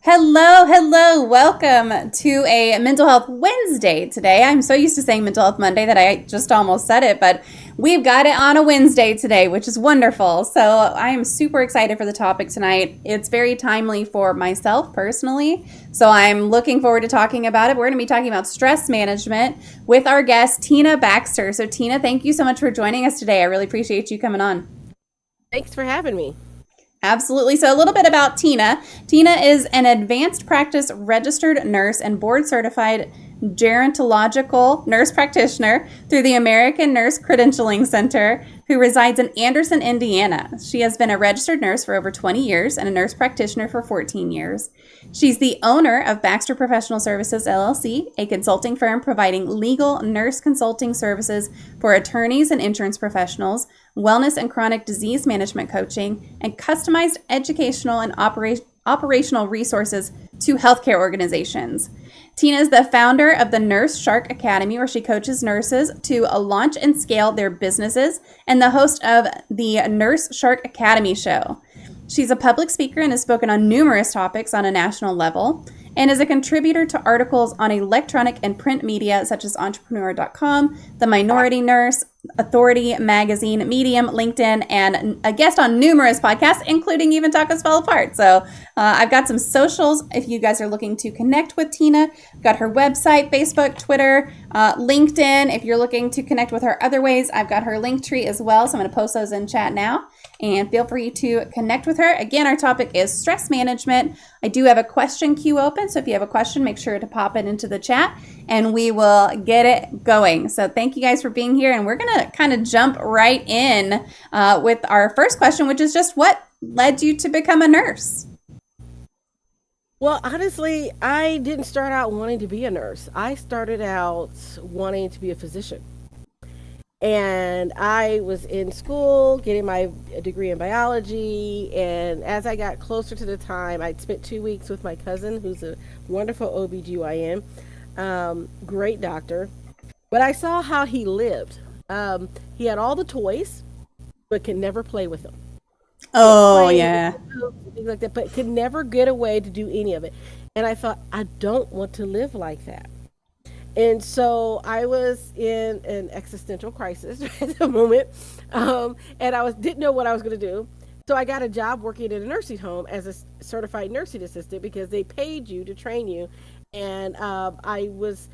Hello, hello. Welcome to a Mental Health Wednesday today. I'm so used to saying Mental Health Monday that I just almost said it, but we've got it on a Wednesday today, which is wonderful. So I am super excited for the topic tonight. It's very timely for myself personally, so I'm looking forward to talking about it. We're going to be talking about stress management with our guest, Tina Baxter. So, Tina, thank you so much for joining us today. I really appreciate you coming on. Thanks for having me. Absolutely. So, a little bit about Tina. Tina is an advanced practice registered nurse and board certified gerontological nurse practitioner through the American Nurse Credentialing Center, who resides in Anderson, Indiana. She has been a registered nurse for over 20 years and a nurse practitioner for 14 years. She's the owner of Baxter Professional Services LLC, a consulting firm providing legal nurse consulting services for attorneys and insurance professionals, wellness and chronic disease management coaching, and customized educational and operational resources to healthcare organizations. Tina is the founder of the Nurse Shark Academy, where she coaches nurses to launch and scale their businesses, and the host of the Nurse Shark Academy show. She's a public speaker and has spoken on numerous topics on a national level, and is a contributor to articles on electronic and print media such as entrepreneur.com, The Minority Nurse, Authority Magazine, Medium, LinkedIn, and a guest on numerous podcasts, including Even Tacos Fall Apart. So I've got some socials if you guys are looking to connect with Tina. I've got her website, Facebook, Twitter, LinkedIn. If you're looking to connect with her other ways, I've got her link tree as well. So I'm going to post those in chat now. And feel free to connect with her. Again, our topic is stress management. I do have a question queue open, so if you have a question, make sure to pop it into the chat and we will get it going. So thank you guys for being here, and we're going to kind of jump right in with our first question, which is just what led you to become a nurse? Well, honestly, I didn't start out wanting to be a nurse. I started out wanting to be a physician. And I was in school getting my degree in biology. And as I got closer to the time, I'd spent 2 weeks with my cousin, who's a wonderful OBGYN, great doctor. But I saw how he lived. He had all the toys, but could never play with them. Can't Oh, play, yeah. things like that, but could never get away to do any of it. And I thought, I don't want to live like that. And so I was in an existential crisis at the moment, and didn't know what I was going to do. So I got a job working in a nursing home as a certified nursing assistant because they paid you to train you. And I was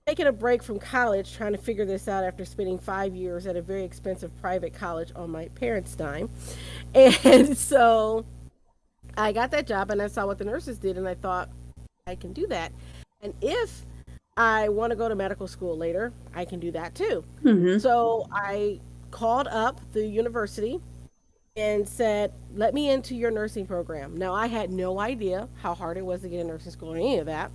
taking a break from college, trying to figure this out after spending 5 years at a very expensive private college on my parents' dime. And so I got that job, and I saw what the nurses did, and I thought, I can do that. And if I want to go to medical school later, I can do that too. Mm-hmm. So I called up the university and said, let me into your nursing program. Now, I had no idea how hard it was to get a nursing school or any of that.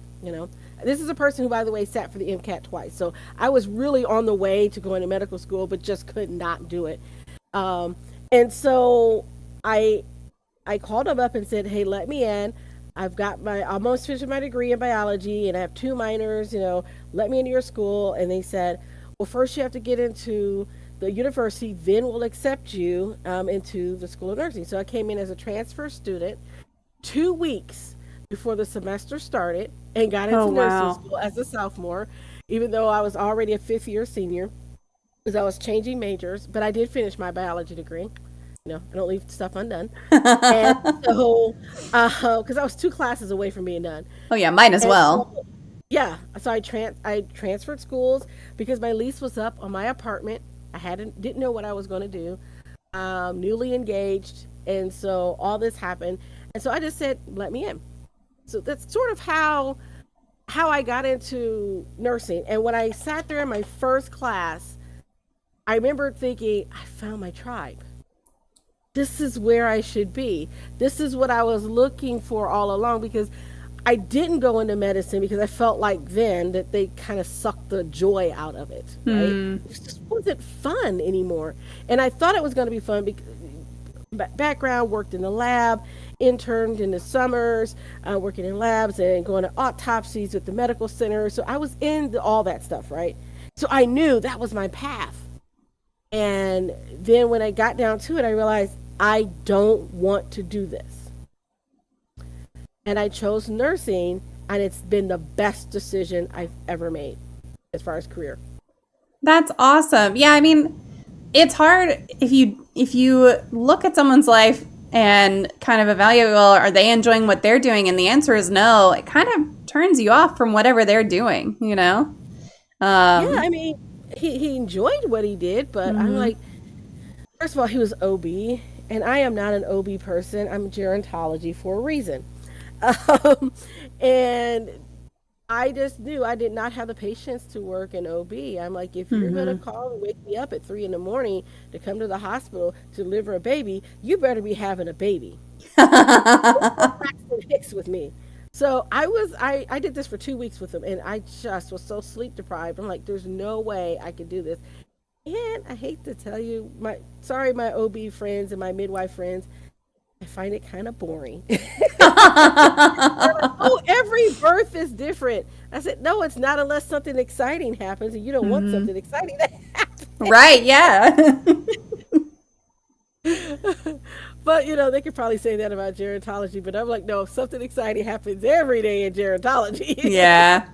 This is a person who, by the way, sat for the MCAT twice. So I was really on the way to going to medical school, but just could not do it. Um, and so I I called them up and said, hey, let me in. I've got my almost finished my degree in biology and I have two minors, let me into your school. And they said, well, first you have to get into the university, then we'll accept you into the School of Nursing. So I came in as a transfer student 2 weeks before the semester started and got Oh, into nursing wow. school as a sophomore, even though I was already a fifth year senior because I was changing majors, but I did finish my biology degree. I don't leave stuff undone. And so, because I was two classes away from being done. Oh, yeah, mine as And well. so, yeah, so I transferred schools because my lease was up on my apartment. I didn't know what I was going to do. Newly engaged, and so all this happened, and so I just said, "Let me in." So that's sort of how I got into nursing. And when I sat there in my first class, I remember thinking, "I found my tribe. This is where I should be. This is what I was looking for all along." Because I didn't go into medicine because I felt like then that they kind of sucked the joy out of it, right? Hmm. It just wasn't fun anymore. And I thought it was going to be fun because background, worked in the lab, interned in the summers, working in labs and going to autopsies with the medical center. So I was into all that stuff, right? So I knew that was my path. And then when I got down to it, I realized I don't want to do this. and I chose nursing, and it's been the best decision I've ever made as far as career. That's awesome. Yeah, I mean, it's hard if you look at someone's life and kind of evaluate, well, are they enjoying what they're doing? And the answer is no. It kind of turns you off from whatever they're doing, you know? Yeah, Um, I mean, he enjoyed what he did, but I'm mhm. like, first of all, he was OB, and I am not an OB person. I'm gerontology for a reason. Um, and I just knew I did not have the patience to work in OB. I'm like, if you're going to Mhm. call and wake me up at 3 in the morning to come to the hospital to deliver a baby, you better be having a baby. No Braxton Hicks with me. So I did this for 2 weeks with him, and I just was so sleep deprived. I'm like, there's no way I could do this. And I hate to tell you, my OB friends and my midwife friends, I find it kind of boring. They're like, oh, every birth is different. I said, no, it's not unless something exciting happens, and you don't want Mhm. something exciting to Right, yeah. happen. But they could probably say that about gerontology. But I'm like, no, something exciting happens every day in gerontology. Yeah.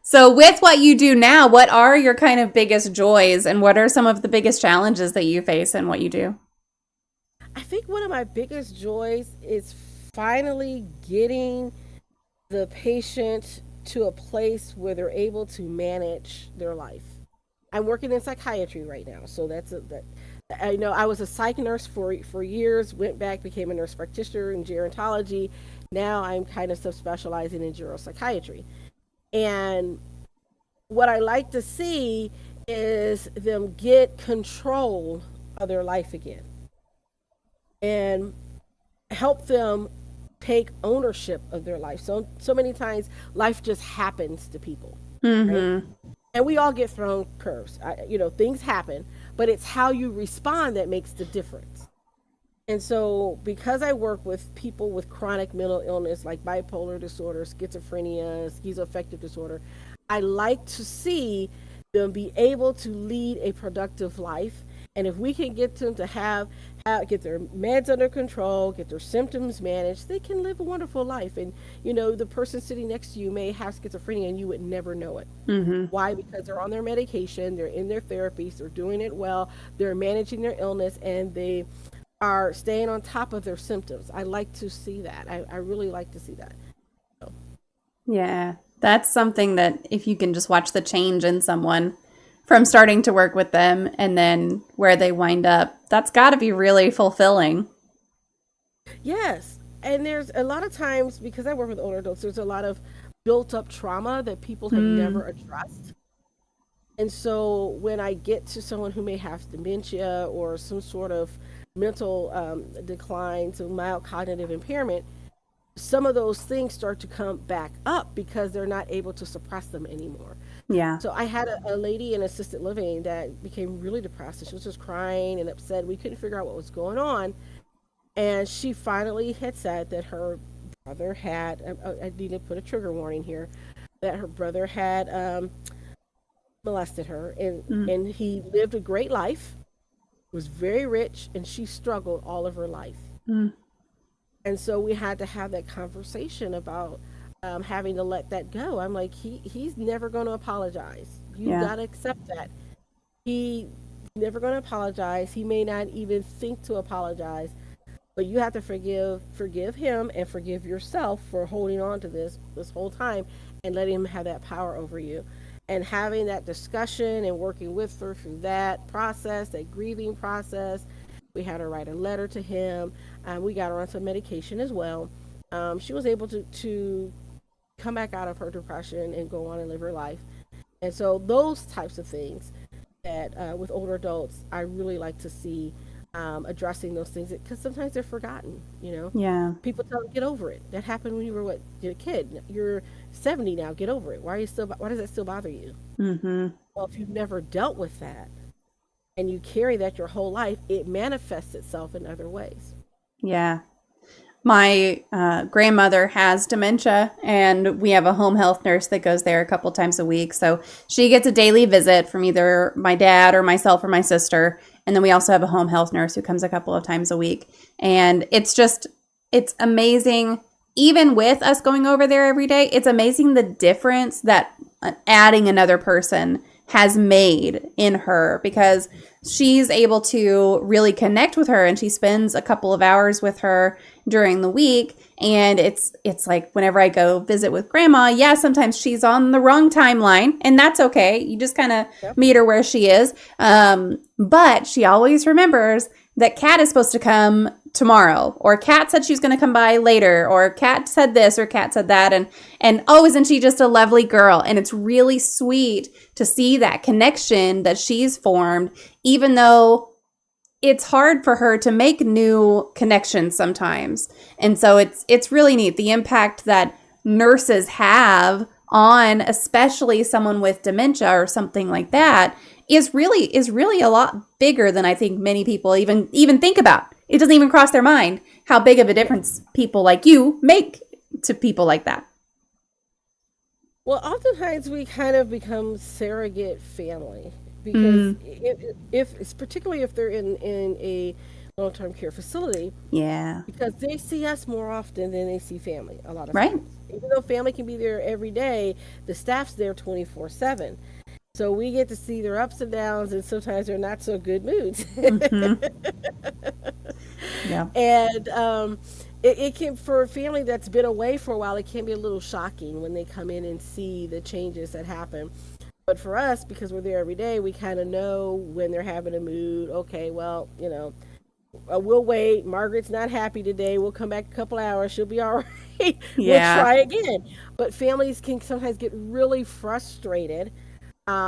So with what you do now, what are your kind of biggest joys and what are some of the biggest challenges that you face in what you do? I think one of my biggest joys is finally getting the patient to a place where they're able to manage their life. I'm working in psychiatry right now, so that. I know I was a psych nurse for years. Went back, became a nurse practitioner in gerontology. Now I'm kind of subspecializing in geropsychiatry. And what I like to see is them get control of their life again and help them take ownership of their life. So many times life just happens to people, right? Mhm. And we all get thrown curves. Things happen, but it's how you respond that makes the difference. And so, because I work with people with chronic mental illness like bipolar disorder, schizophrenia, schizoaffective disorder, I like to see them be able to lead a productive life. And if we can get them to get their meds under control, get their symptoms managed, they can live a wonderful life. And the person sitting next to you may have schizophrenia and you would never know it. Mhm. Why? Because they're on their medication, they're in their therapies, they're doing it well, they're managing their illness, and they are staying on top of their symptoms. I like to see that. I really like to see that. So, Yeah. That's something that if you can just watch the change in someone from starting to work with them and then where they wind up, that's got to be really fulfilling. yes. And there's a lot of times, because I work with older adults, there's a lot of built up trauma that people have Mm. never addressed. And so when I get to someone who may have dementia or some sort of mental decline, so mild cognitive impairment, some of those things start to come back up because they're not able to suppress them anymore. Yeah. So I had a lady in assisted living that became really depressed, and she was just crying and upset. We couldn't figure out what was going on. And she finally had said that her brother had, I need to put a trigger warning here, that her brother had molested her, Mm. and he lived a great life, was very rich, and she struggled all of her life. Mm. And so we had to have that conversation about having to let that go. I'm like, he's never going to apologize. You Yeah. got to accept that. He's never going to apologize. He may not even think to apologize, but you have to forgive him and forgive yourself for holding on to this whole time and letting him have that power over you. And having that discussion and working with her through that process, that grieving process. We had her write a letter to him. We got her on some medication as well. She was able to come back out of her depression and go on and live her life. And so those types of things that with older adults, I really like to see addressing those things because sometimes they're forgotten. Yeah. People tell them get over it. That happened when you were you're a kid. You're 70 now. Get over it. Why does that still bother you? Mhm. Well, if you've never dealt with that and you carry that your whole life, it manifests itself in other ways. Yeah. My grandmother has dementia, and we have a home health nurse that goes there a couple times a week. So she gets a daily visit from either my dad or myself or my sister. And then we also have a home health nurse who comes a couple of times a week. And it's amazing even with us going over there every day, it's amazing the difference that adding another person has made in her, because she's able to really connect with her, and she spends a couple of hours with her during the week. And it's like whenever I go visit with grandma, yeah, sometimes she's on the wrong timeline, and that's okay. You just kind of Yep. meet her where she is. But she always remembers that Kat is supposed to come tomorrow, or Kat said she's going to come by later, or Kat said this or Kat said that, and oh, isn't she just a lovely girl? And it's really sweet to see that connection that she's formed, even though it's hard for her to make new connections sometimes. And so it's really neat the impact that nurses have on especially someone with dementia or something like that is really a lot bigger than I think many people even think about. It doesn't even cross their mind how big of a difference people like you make to people like that. Well, oftentimes we kind of become surrogate family because Mm, if it's particularly if they're in a long-term care facility, yeah. because they see us more often than they see family a lot of Right. times. Even though family can be there every day, the staff's there 24/7. So we get to see their ups and downs and sometimes their not so good moods. Hmm. Yeah. And it can, for a family that's been away for a while, it can be a little shocking when they come in and see the changes that happen. But for us, because we're there every day, we kind of know when they're having a mood. Okay, well, we'll wait. Margaret's not happy today. We'll come back a couple hours. She'll be all right. We'll Yeah. try again. But families can sometimes get really frustrated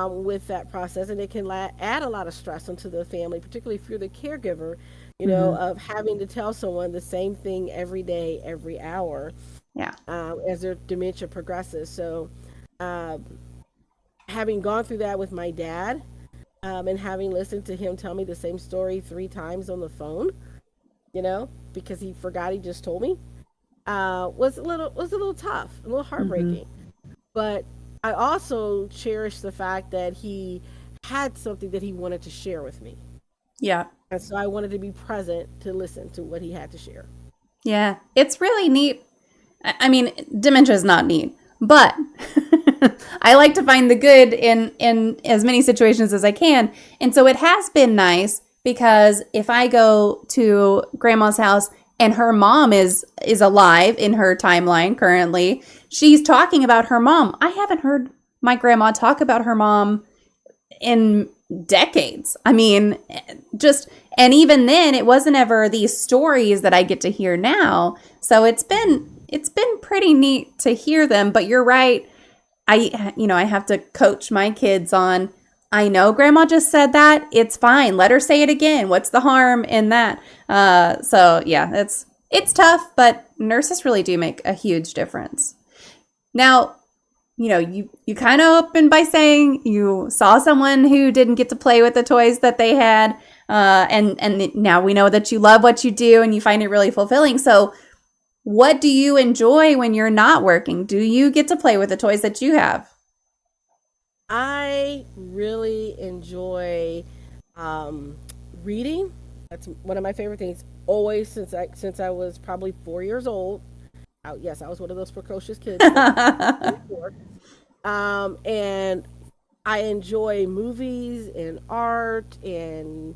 with that process, and it can add a lot of stress onto the family, particularly if you're the caregiver, Hmm. of having to tell someone the same thing every day, every hour, Yeah. as their dementia progresses. So, um, having gone through that with my dad, and having listened to him tell me the same story 3 times on the phone, because he forgot he just told me, was a little tough, a little Hmm. heartbreaking. But I also cherish the fact that he had something that he wanted to share with me. Yeah. And so I wanted to be present to listen to what he had to share. Yeah. It's really neat. I mean, dementia is not neat, but I like to find the good in as many situations as I can. And so it has been nice, because if I go to grandma's house and her mom is alive in her timeline currently, she's talking about her mom. I haven't heard my grandma talk about her mom in decades. I mean, just, and even then it wasn't ever these stories that I get to hear now. So it's been pretty neat to hear them, but you're right. I have to coach my kids on, I know grandma just said that. It's fine. Let her say it again. What's the harm in that? So yeah, it's tough, but nurses really do make a huge difference. Now, you kind of opened by saying you saw someone who didn't get to play with the toys that they had, and now we know that you love what you do and you find it really fulfilling. So, what do you enjoy when you're not working? Do you get to play with the toys that you have? I really enjoy um, reading. That's one of my favorite things. Always since I was probably 4 years old. Yes, I was one of those precocious kids. So 4. And I enjoy movies and art and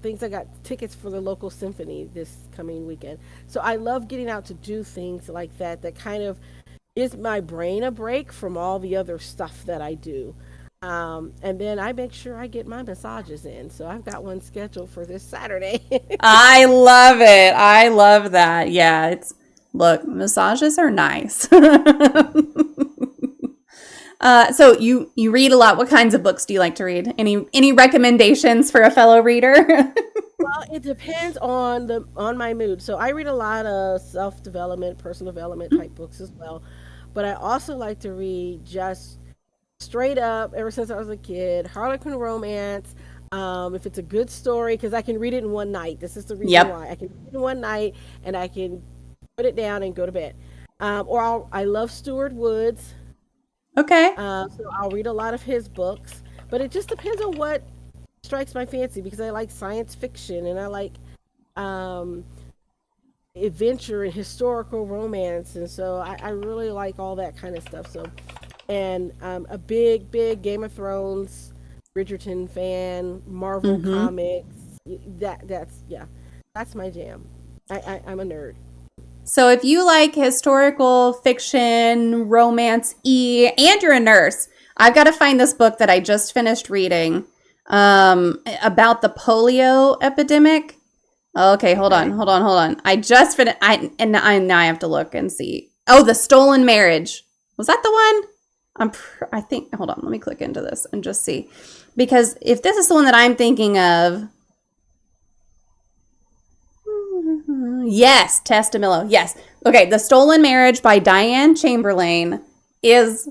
things. I got tickets for the local symphony this coming weekend. So I love getting out to do things like that that kind of gives my brain a break from all the other stuff that I do. And then I make sure I get my massages in. So I've got one scheduled for this Saturday. I love it. I love that. Yeah, look, massages are nice. So you read a lot. What kinds of books do you like to read? Any recommendations for a fellow reader? Well, it depends on my mood. So I read a lot of self-development, personal development type books as well. But I also like to read just straight up, ever since I was a kid, Harlequin romance. If it's a good story, because I can read it in one night. This is the reason Yep. why I can read it in one night, and I can put it down and go to bed. I love Stuart Woods, Okay. so I'll read a lot of his books. But it just depends on what strikes my fancy, because I like science fiction and I like um, adventure and historical romance, and so I really like all that kind of stuff. So, and a big Game of Thrones, Bridgerton fan, Marvel Mm-hmm. comics. That's yeah, that's my jam. I'm a nerd. So if you like historical fiction, romance, and you're a nurse, I've got to find this book that I just finished reading about the polio epidemic. Okay, Okay. hold on. I just finished. Now I have to look and see. Oh, the stolen marriage. Was that the one? I think. Hold on. Let me click into this and just see, because if this is the one that I'm thinking of, yes, Testamillo. Yes. Okay, The Stolen Marriage by Diane Chamberlain is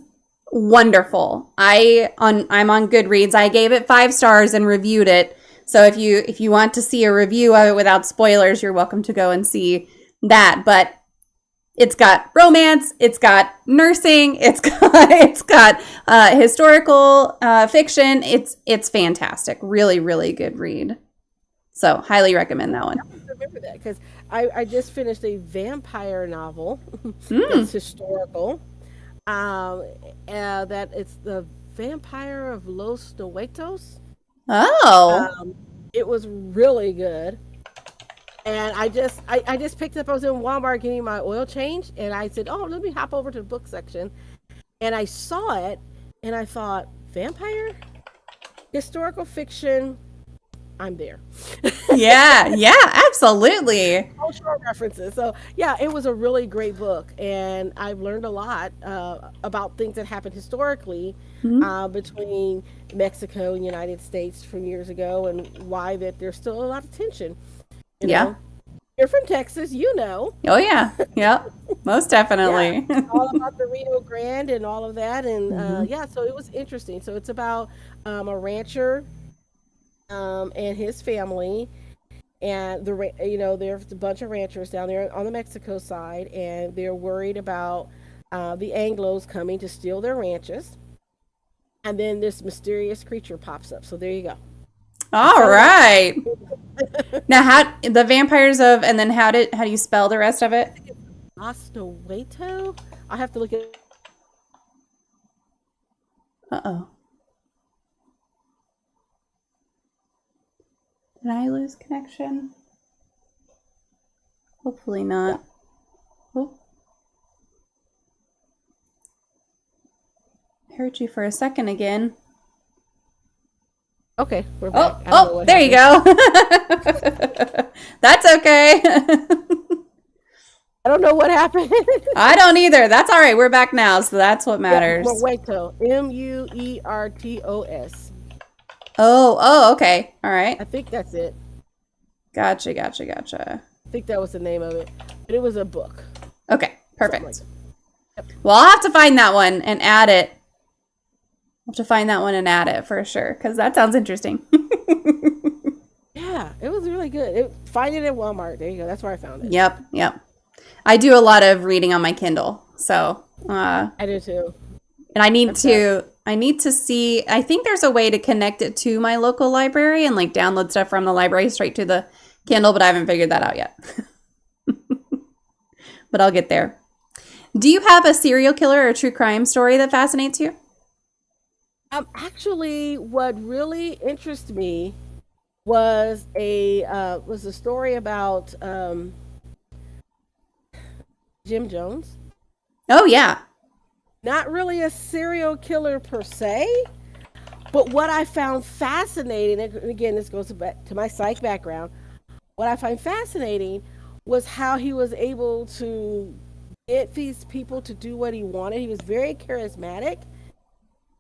wonderful. I'm on Goodreads. I gave it 5 stars and reviewed it. So if you want to see a review of it without spoilers, you're welcome to go and see that. But it's got romance, it's got nursing, it's got historical fiction. It's fantastic. Really, really good read. So highly recommend that one. I remember that because I just finished a vampire novel that's Mm. historical. Um, that it's the Vampire of Los Novetos. Oh. Um, it was really good. And I just picked up. I was in Walmart getting my oil change, and I said, "Oh, let me hop over to the book section." And I saw it, and I thought, "Vampire, historical fiction, I'm there." Yeah, yeah, absolutely. Cultural references. So yeah, it was a really great book, and I've learned a lot about things that happened historically Mhm. between Mexico and United States from years ago, and why that there's still a lot of tension. You Yeah. know, you're from Texas, you know. Oh yeah. Yep. Most Yeah, definitely. all about the Rio Grande and all of that, and Hmm. yeah, so it was interesting. So it's about a rancher and his family, and there's a bunch of ranchers down there on the Mexico side, and they're worried about the Anglos coming to steal their ranches, and then this mysterious creature pops up. So there you go. I All set it up. right. Now, how the vampires of, and then how do you spell the rest of it? Osnowato. I have to look at. Uh oh. Did I lose connection? Hopefully not. Oh, I heard you for a second again. Okay, we're back. Oh, I don't know oh, what there you happened. go. That's okay. I don't know what happened. I don't either. That's all right. We're back now, so that's what Yeah, matters. Muerto. Muertos. Oh, okay. All I right. think that's it. Gotcha. I think that was the name of it. But it was a book. Okay, Something like perfect. that. Yep. Well, I'll have to find that one and add it. I'll have to find that one and add it for sure, because that sounds interesting. Yeah, it was really good. Find it at Walmart. There you go. That's where I found it. Yep. I do a lot of reading on my Kindle, so I do too. and I've got I need to see. I think there's a way to connect it to my local library and like download stuff from the library straight to the Kindle, but I haven't figured that out yet. But I'll get there. Do you have a serial killer or true crime story that fascinates you? actually what really interested me was a story about Jim Jones. Oh yeah. Not really a serial killer per se, but what I found fascinating, and again, this goes back to my psych background, what I find fascinating was how he was able to get these people to do what he wanted. He was very charismatic,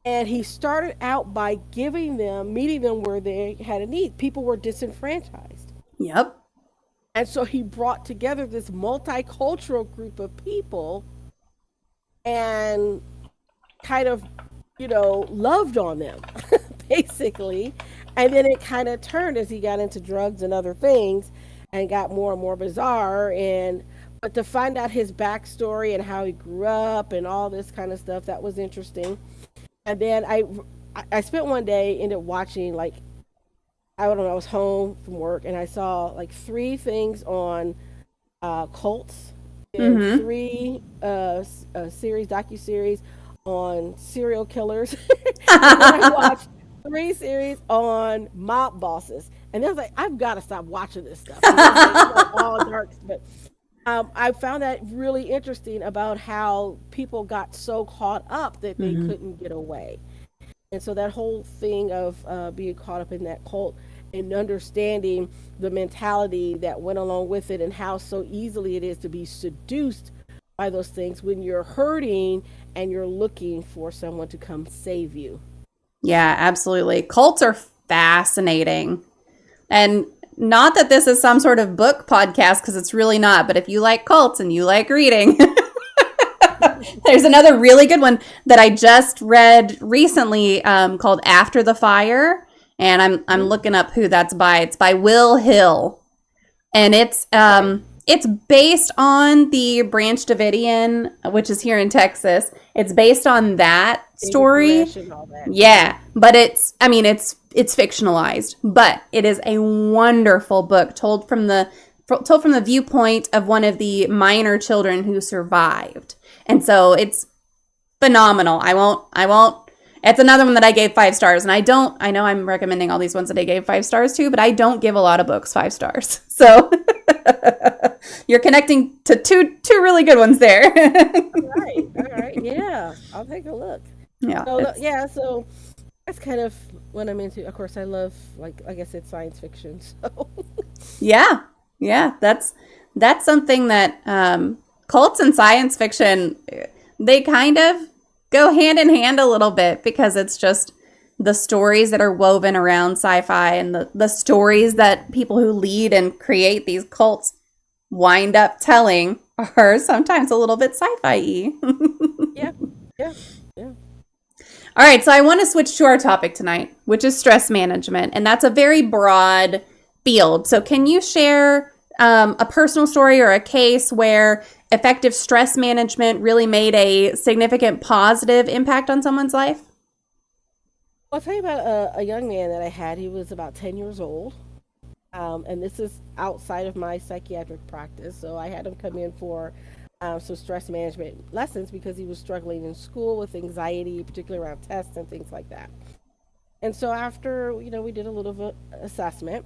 and he started out by meeting them where they had a need. People were disenfranchised. Yep. And so he brought together this multicultural group of people and kind of, loved on them, basically. And then it kind of turned as he got into drugs and other things and got more and more bizarre. But to find out his backstory and how he grew up and all this kind of stuff, that was interesting. And then I spent one day ended up watching, like, I don't know, I was home from work and I saw like three things on cults, and Mm-hmm. three series docu-series on serial killers, and then I watched three series on mob bosses. And then I was like, I've got to stop watching this stuff because it's like all dark. But I found that really interesting about how people got so caught up that they Mm-hmm. couldn't get away. And so that whole thing of being caught up in that cult and understanding the mentality that went along with it and how so easily it is to be seduced by those things when you're hurting and you're looking for someone to come save you. Yeah, absolutely. Cults are fascinating. And not that this is some sort of book podcast, because it's really not, but if you like cults and you like reading, there's another really good one that I just read recently called After the Fire. And I'm Hmm. looking up who that's by. It's by Will Hill. And Okay. it's based on the Branch Davidian, which is here in Texas. It's based on that David story. Koresh and all that. Yeah, but it's fictionalized, but it is a wonderful book told from the viewpoint of one of the minor children who survived. And so it's phenomenal. I won't it's another one that I gave 5 stars, and I know I'm recommending all these ones that I gave 5 stars to, but I don't give a lot of books 5 stars. So you're connecting to two really good ones there. All right. All right. Yeah. I'll take a look. Yeah, So it's yeah. So that's kind of what I'm into. Of course, I love like I said, science fiction. So yeah. Yeah, that's something that cults and science fiction, they kind of go hand in hand a little bit, because it's just the stories that are woven around sci-fi, and the stories that people who lead and create these cults wind up telling are sometimes a little bit sci-fi-y. yeah. Yeah. Yeah. All right, so I want to switch to our topic tonight, which is stress management, and that's a very broad field. So, can you share a personal story or a case where effective stress management really made a significant positive impact on someone's life? I'll tell you about a young man that I had. He was about 10 years old. And this is outside of my psychiatric practice. So I had him come in for some stress management lessons because he was struggling in school with anxiety, particularly around tests and things like that. And so after, we did a little bit of assessment,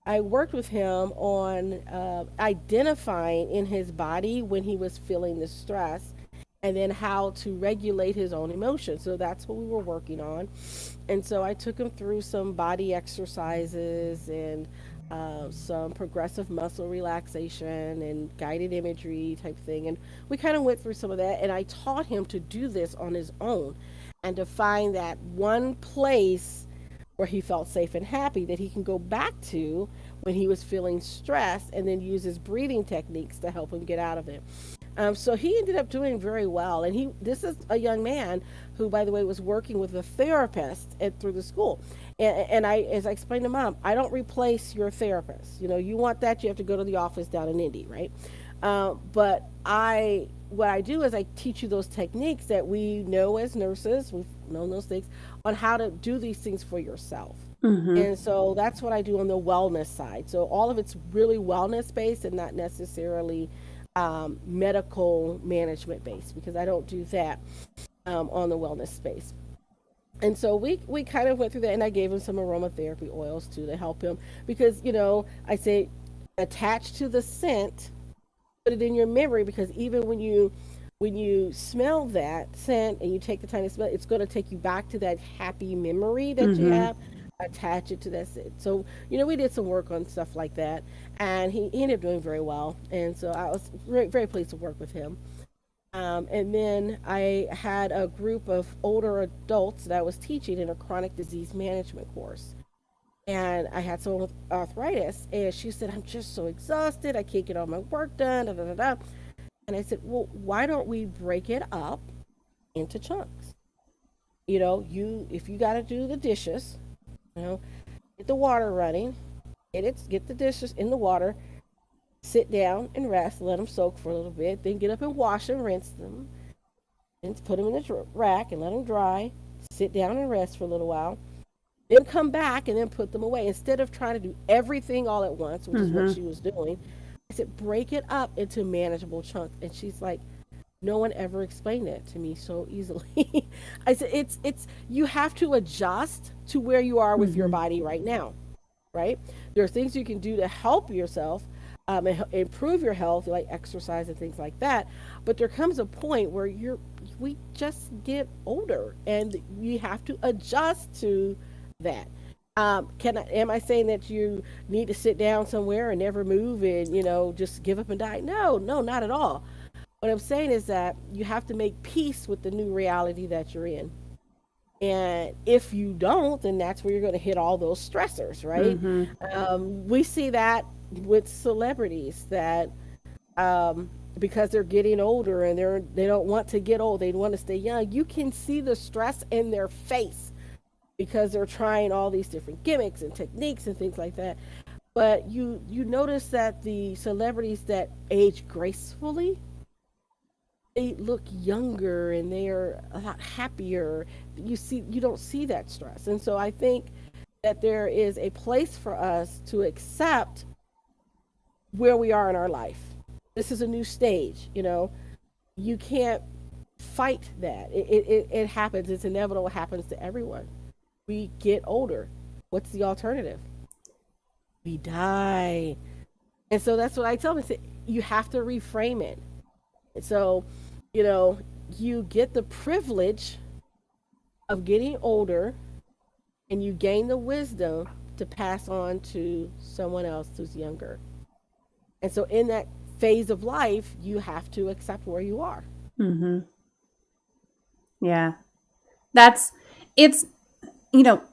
I worked with him on identifying in his body when he was feeling the stress and then how to regulate his own emotions. So that's what we were working on. And so I took him through some body exercises and some progressive muscle relaxation and guided imagery type thing. And we kind of went through some of that. And I taught him to do this on his own and to find that one place where he felt safe and happy that he can go back to when he was feeling stressed and then use his breathing techniques to help him get out of it. So he ended up doing very well, and this is a young man who, by the way, was working with a therapist through the school. And as I explained to mom, I don't replace your therapist. You want that, you have to go to the office down in Indy, right? But what I do is I teach you those techniques that we know as nurses. We've known those things on how to do these things for yourself. Mm-hmm. And so that's what I do on the wellness side. So all of it's really wellness based and not necessarily medical management based because I don't do that on the wellness space. And so we kind of went through that, and I gave him some aromatherapy oils too to help him because I say attach to the scent, put it in your memory because even when you smell that scent and you take the time to smell it, it's going to take you back to that happy memory that you Mm-hmm. have. Attach it to that scent. So we did some work on stuff like that, and he ended up doing very well. And so I was very, very pleased to work with him. And then I had a group of older adults that I was teaching in a chronic disease management course. And I had someone with arthritis, and she said, I'm just so exhausted. I can't get all my work done. Da, da, da, da. And I said, well, why don't we break it up into chunks? If you got to do the dishes, you know, get the water running, get the dishes in the water, sit down and rest, let them soak for a little bit, then get up and wash and rinse them, and put them in the rack and let them dry. Sit down and rest for a little while, then come back and then put them away instead of trying to do everything all at once, which is what Mm-hmm. she was doing. I said, break it up into manageable chunks. And she's like, no one ever explained it to me so easily. I said, it's, you have to adjust to where you are with your Mm-hmm. body right now, right? There are things you can do to help yourself and improve your health, like exercise and things like that. But there comes a point where we just get older, and we have to adjust to that. Am I saying that you need to sit down somewhere and never move and just give up and die? No, no, not at all. What I'm saying is that you have to make peace with the new reality that you're in. And if you don't, then that's where you're going to hit all those stressors, right? Mm-hmm. We see that with celebrities that because they're getting older and they don't want to get old, they want to stay young. You can see the stress in their face because they're trying all these different gimmicks and techniques and things like that. But you notice that the celebrities that age gracefully, they look younger and they are a lot happier. You don't see that stress. And so I think that there is a place for us to accept where we are in our life. This is a new stage, you can't fight that. It happens. It's inevitable. It happens to everyone. We get older. What's the alternative? We die. And so that's what I tell them. I say, you have to reframe it. And so, you know, you get the privilege of getting older and you gain the wisdom to pass on to someone else who's younger. And so in that phase of life, you have to accept where you are. Mm-hmm. Yeah. That's it's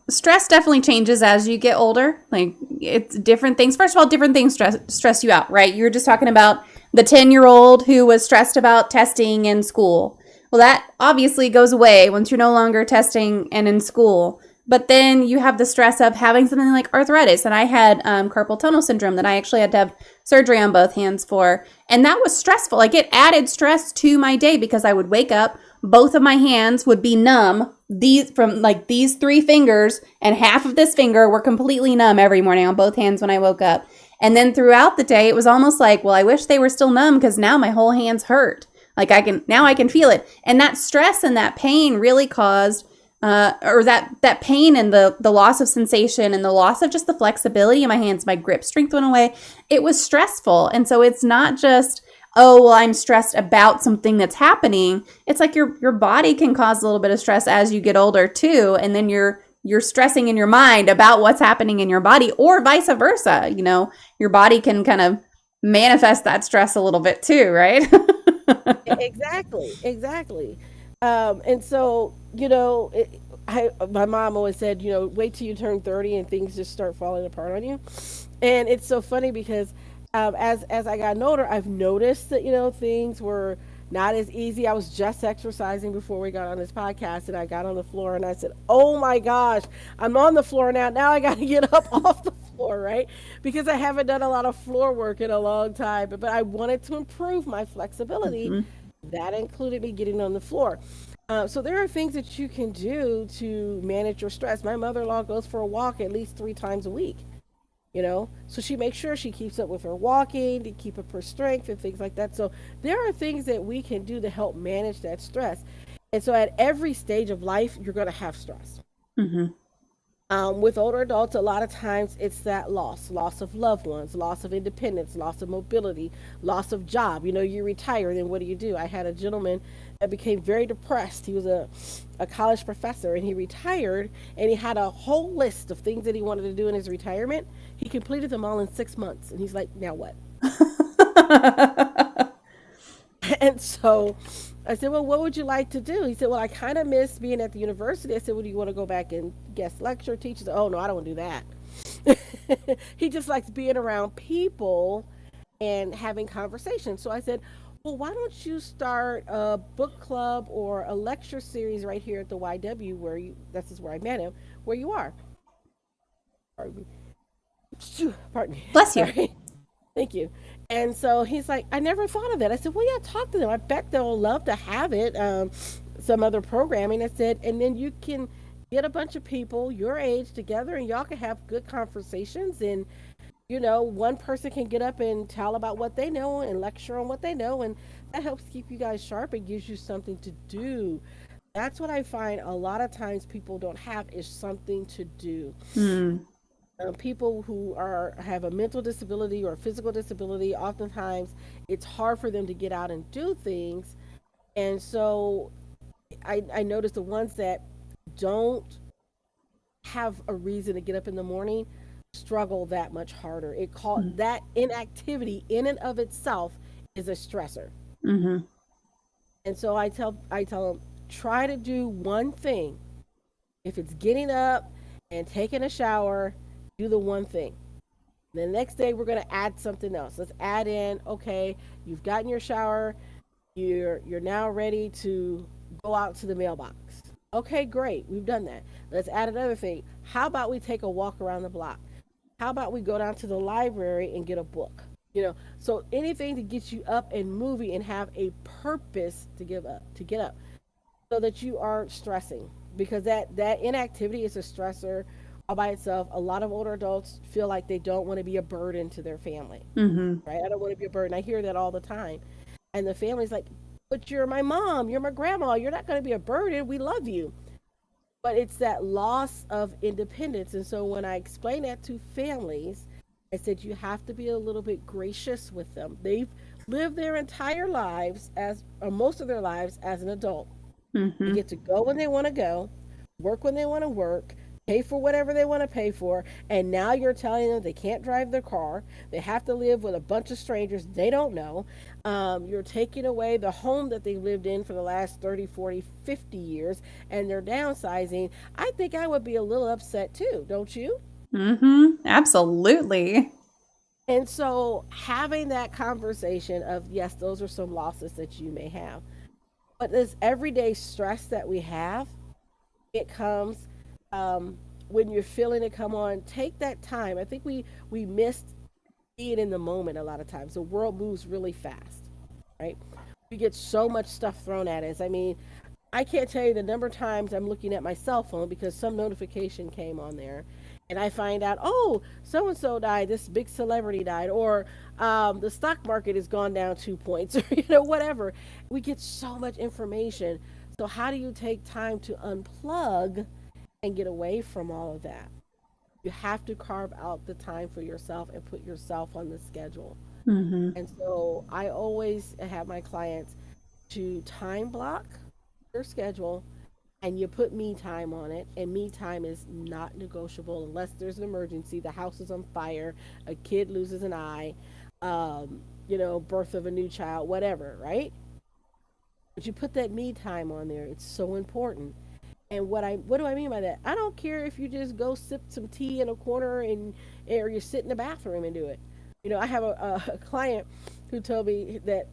stress definitely changes as you get older. Like it's different things. First of all, different things stress you out, right? You were just talking about the 10-year-old who was stressed about testing in school. Well, that obviously goes away once you're no longer testing and in school. But then you have the stress of having something like arthritis. And I had carpal tunnel syndrome that I actually had to have surgery on both hands for. And that was stressful. Like it added stress to my day because I would wake up, both of my hands would be numb. These three fingers and half of this finger were completely numb every morning on both hands when I woke up. And then throughout the day, it was almost like, well, I wish they were still numb because now my whole hands hurt. Like I can feel it. And that stress and that pain really caused or that pain and the loss of sensation and the loss of just the flexibility in my hands, my grip strength went away. It was stressful. And so it's not just, oh, well, I'm stressed about something that's happening. It's like your body can cause a little bit of stress as you get older too. And then you're stressing in your mind about what's happening in your body or vice versa. Your body can kind of manifest that stress a little bit too, right? Exactly, exactly. And so, my mom always said, wait till you turn 30 and things just start falling apart on you. And it's so funny because as I got older, I've noticed that, things were not as easy. I was just exercising before we got on this podcast and I got on the floor and I said, oh my gosh, I'm on the floor now. Now I got to get up off the floor, right? Because I haven't done a lot of floor work in a long time, but I wanted to improve my flexibility. Hmm. That included me getting on the floor. So there are things that you can do to manage your stress. My mother-in-law goes for a walk at least 3 times a week. So she makes sure she keeps up with her walking to keep up her strength and things like that. So there are things that we can do to help manage that stress. And so at every stage of life, you're going to have stress. Hmm. With older adults, a lot of times it's that loss of loved ones, loss of independence, loss of mobility, loss of job. You retire, then what do? I had a gentleman that became very depressed. He was a college professor and he retired and he had a whole list of things that he wanted to do in his retirement. He completed them all in 6 months and he's like, now what? And so I said, well, what would you like to do? He said, well, I kind of miss being at the university. I said, well, do you want to go back and guest lecture, teach? He said, oh, no, I don't want to do that. He just likes being around people and having conversations. So I said, well, why don't you start a book club or a lecture series right here at the YW this is where I met him, where you are. Pardon me. Pardon me. Bless you. Sorry. Thank you. And so he's like, I never thought of that. I said, well, yeah, talk to them. I bet they'll love to have it. Some other programming. I said, and then you can get a bunch of people your age together and y'all can have good conversations and, one person can get up and tell about what they know and lecture on what they know, and that helps keep you guys sharp and gives you something to do. That's what I find a lot of times people don't have is something to do. Mm. People who are have a mental disability or physical disability, oftentimes it's hard for them to get out and do things. And so I notice the ones that don't have a reason to get up in the morning struggle that much harder. It called Mm. that inactivity in and of itself is a stressor. Mm-hmm. And so I tell them, try to do one thing. If it's getting up and taking a shower, do the one thing. The next day we're going to add something else. Let's add in, okay, you've gotten your shower, you're now ready to go out to the mailbox. Okay, great. We've done that. Let's add another thing. How about we take a walk around the block? How about we go down to the library and get a book? So anything to get you up and moving and have a purpose to get up so that you aren't stressing, because that inactivity is a stressor all by itself. A lot of older adults feel like they don't want to be a burden to their family, Mm-hmm. right? I don't want to be a burden. I hear that all the time. And the family's like, but you're my mom, you're my grandma, you're not going to be a burden. We love you. But it's that loss of independence. And so when I explain that to families, I said you have to be a little bit gracious with them. They've lived their entire lives or most of their lives as an adult. They Mm-hmm. get to go when they want to go, work when they want to work, pay for whatever they want to pay for, and now you're telling them they can't drive their car. They have to live with a bunch of strangers they don't know. You're taking away the home that they lived in for the last 30, 40, 50 years, and they're downsizing. I think I would be a little upset too, don't you? Mm-hmm. Absolutely. And so having that conversation of, yes, those are some losses that you may have. But this everyday stress that we have, it comes when you're feeling it come on. Take that time. I think we miss being in the moment a lot of times. The world moves really fast, right? We get so much stuff thrown at us. I mean, I can't tell you the number of times I'm looking at my cell phone because some notification came on there, and I find out, oh, so and so died, this big celebrity died, or the stock market has gone down 2 points, or whatever. We get so much information. So how do you take time to unplug and get away from all of that? You have to carve out the time for yourself and put yourself on the schedule. Mm-hmm. And so I always have my clients to time block your schedule, and you put me time on it. And me time is not negotiable unless there's an emergency, the house is on fire, a kid loses an eye, birth of a new child, whatever, right? But you put that me time on there. It's so important. And what do I mean by that? I don't care if you just go sip some tea in a corner and or you sit in the bathroom and do it. I have a client who told me that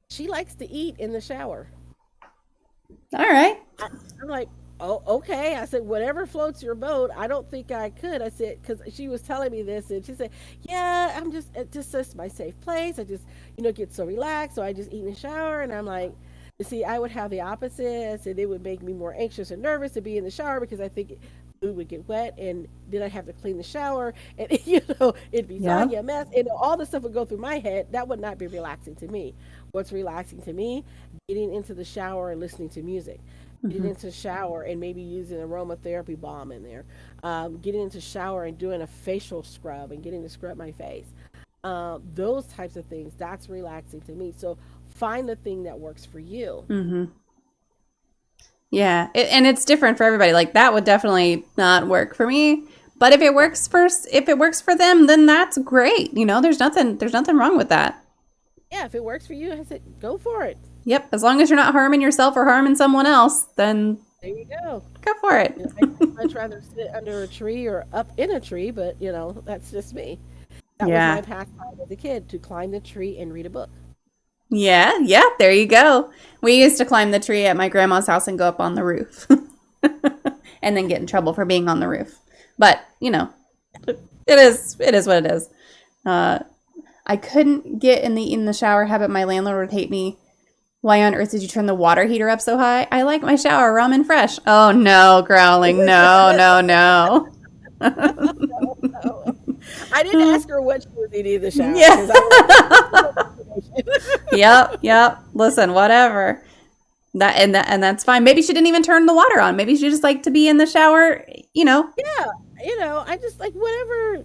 she likes to eat in the shower. All right. I'm like, oh, okay. I said, whatever floats your boat. I don't think I could. I said, because she was telling me this, and she said, yeah, it's just my safe place. I just, get so relaxed. So I just eat in the shower. And I'm like, you see, I would have the opposite. I said, it would make me more anxious and nervous to be in the shower because I think food would get wet, and then I'd have to clean the shower, and it'd be Yeah. soggy, a mess, and all this stuff would go through my head. That would not be relaxing to me. What's relaxing to me? Getting into the shower and listening to music, getting Mm-hmm. into the shower and maybe using an aromatherapy balm in there, getting into the shower and doing a facial scrub and getting to scrub my face. Those types of things, that's relaxing to me. So find the thing that works for you. Mm-hmm. Yeah, and it's different for everybody. Like that would definitely not work for me. But if it works for them, then that's great. There's nothing wrong with that. Yeah, if it works for you, I said go for it. Yep, as long as you're not harming yourself or harming someone else, then There you go. go for it. I'd much rather sit under a tree or up in a tree, but that's just me. That was my Yeah. pastime as a kid, to climb the tree and read a book. Yeah, yeah, there you go. We used to climb the tree at my grandma's house and go up on the roof. And then get in trouble for being on the roof. But, it is what it is. Uh, I couldn't get in the shower habit. My landlord would hate me. Why on earth did you turn the water heater up so high? I like my shower rum and fresh. Oh no, growling. No, no, no. No, no. I didn't ask her what she was eating in the shower Yeah. because I was. Yep. Listen, whatever. And that's fine. Maybe she didn't even turn the water on. Maybe she just liked to be in the shower, you know. Yeah, I just like whatever,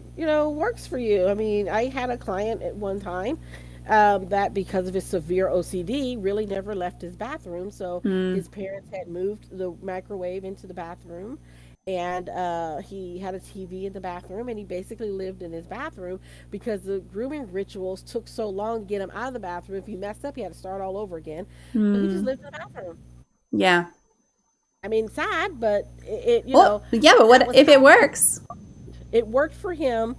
works for you. I mean, I had a client at one time that because of his severe OCD really never left his bathroom. So Mm, his parents had moved the microwave into the bathroom and he had a TV in the bathroom and he basically lived in his bathroom because the grooming rituals took so long to get him out of the bathroom. If he messed up, he had to start all over again. So he just mm, lived in the bathroom. yeah. I mean, sad, but Well, yeah, but that what was if how it works? it worked for him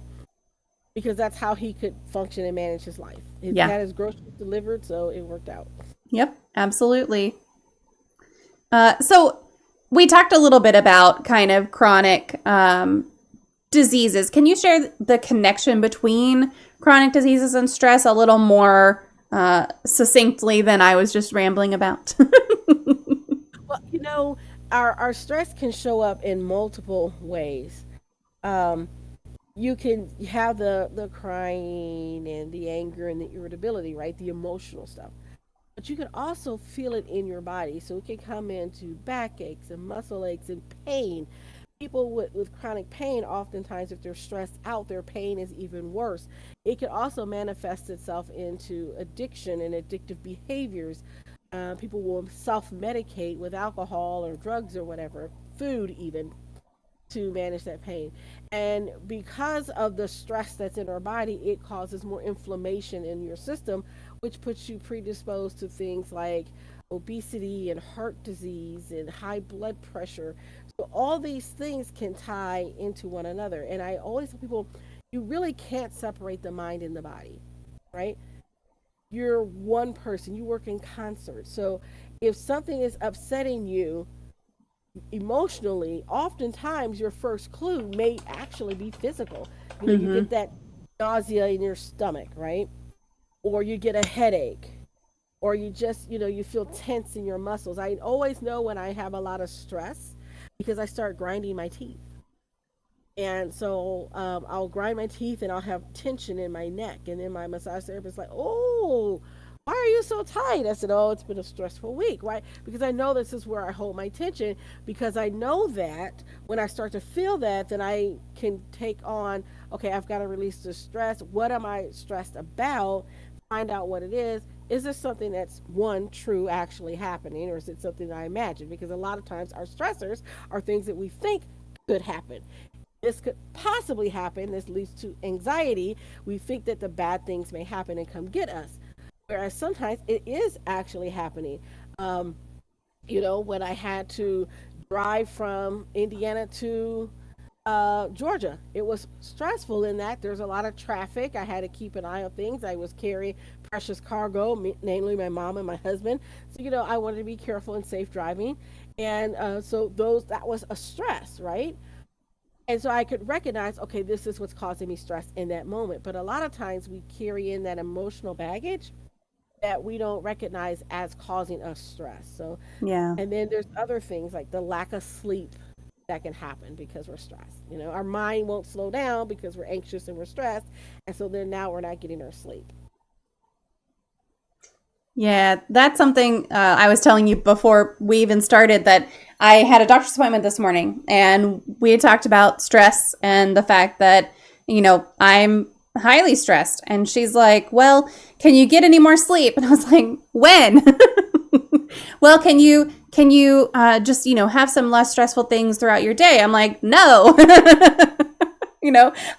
because that's how he could function and manage his life. He Yeah. had his groceries delivered, so it worked out. Yep. Absolutely. So we talked a little bit about kind of chronic diseases. Can you share the connection between chronic diseases and stress a little more succinctly than I was just rambling about? Well, our stress can show up in multiple ways. Um, you can have the crying and the anger and the irritability, right? The emotional stuff. But you can also feel it in your body. So it can come into backaches and muscle aches and pain. People with chronic pain, oftentimes, if they're stressed out, their pain is even worse. It can also manifest itself into addiction and addictive behaviors. People will self medicate with alcohol or drugs or whatever, food even, to manage that pain. And because of the stress that's in our body, it causes more inflammation in your system, which puts you predisposed to things like obesity and heart disease and high blood pressure. So all these things can tie into one another. And I always tell people, you really can't separate the mind and the body, right? You're one person, you work in concert. So if something is upsetting you, emotionally, oftentimes your first clue may actually be physical. You Mm-hmm. get that nausea in your stomach, right? Or you get a headache, or you just, you feel tense in your muscles. I always know when I have a lot of stress because I start grinding my teeth. And so I'll grind my teeth and I'll have tension in my neck. And then my massage therapist is like, oh, why are you so tight? I said, oh, it's been a stressful week. Why? Because I know this is where I hold my tension because I know that when I start to feel that, then I can take on, okay, I've got to release the stress. What am I stressed about? Find out what it is. Is this something that's one true actually happening or is it something that I imagine? Because a lot of times our stressors are things that we think could happen. This could possibly happen. This leads to anxiety. We think that the bad things may happen and come get us. Whereas sometimes it is actually happening. Um, when I had to drive from Indiana to Georgia, it was stressful in that there's a lot of traffic. I had to keep an eye on things. I was carrying precious cargo, namely my mom and my husband. So, I wanted to be careful and safe driving. And so that was a stress, right? And so I could recognize, okay, this is what's causing me stress in that moment. But a lot of times we carry in that emotional baggage that we don't recognize as causing us stress. So, Yeah. and then there's other things like the lack of sleep that can happen because we're stressed. Our mind won't slow down because we're anxious and we're stressed. And so then now we're not getting our sleep. Yeah, that's something I was telling you before we even started that I had a doctor's appointment this morning and we had talked about stress and the fact that, I'm highly stressed. And she's like, well, can you get any more sleep? And I was like, when? Well, can you just, have some less stressful things throughout your day? I'm like, no.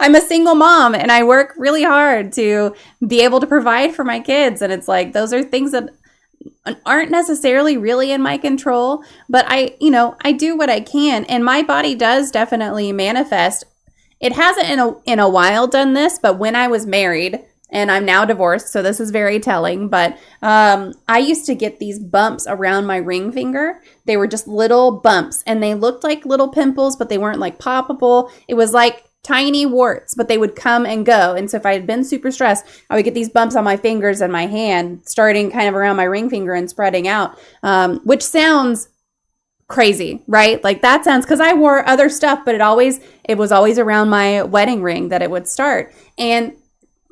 I'm a single mom and I work really hard to be able to provide for my kids. And it's like, those are things that aren't necessarily really in my control, but I do what I can. And my body does definitely manifest. It hasn't in a while done this, but when I was married, and I'm now divorced, so this is very telling, but I used to get these bumps around my ring finger. They were just little bumps, and they looked like little pimples, but they weren't like poppable. It was like tiny warts, but they would come and go. And so if I had been super stressed, I would get these bumps on my fingers and my hand, starting kind of around my ring finger and spreading out, which sounds crazy, right? Like that sounds, because I wore other stuff, but it was always around my wedding ring that it would start. And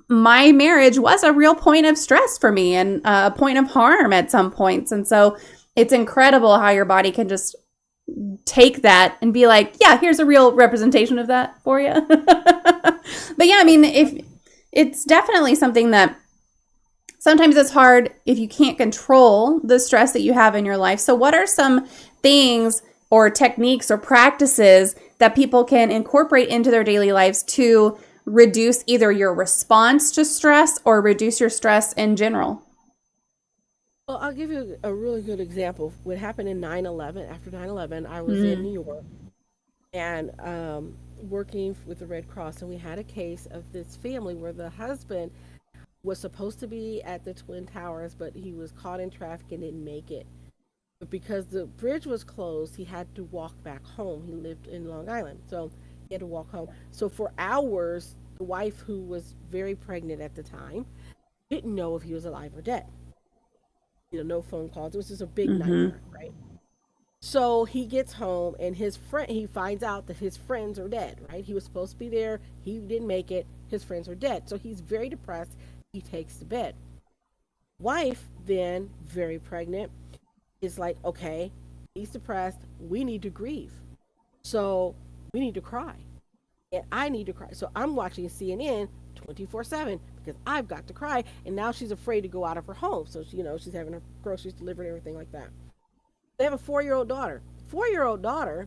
my marriage was a real point of stress for me and a point of harm at some points. And so it's incredible how your body can just take that and be like, yeah, here's a real representation of that for you. But yeah, I mean, if it's definitely something that sometimes it's hard if you can't control the stress that you have in your life. So what are some things or techniques or practices that people can incorporate into their daily lives to reduce either your response to stress or reduce your stress in general? Well, I'll give you a really good example. What happened in 9/11? After 9/11, I was in Mm. New York and working with the Red Cross, and we had a case of this family where the husband was supposed to be at the Twin Towers, but he was caught in traffic and didn't make it. But because the bridge was closed, he had to walk back home. He lived in Long Island, so he had to walk home. So for hours, the wife, who was very pregnant at the time, didn't know if he was alive or dead. No phone calls. It was just a big Mm-hmm. nightmare, right? So he gets home and he finds out that his friends are dead, right? He was supposed to be there. He didn't make it. His friends are dead. So he's very depressed. He takes to bed. Wife, then very pregnant, is like, okay, he's depressed. We need to grieve. So we need to cry. And I need to cry. So I'm watching CNN 24/7 because I've got to cry. And now she's afraid to go out of her home. So, she's having her groceries delivered and everything like that. They have a 4-year-old daughter. 4-year-old daughter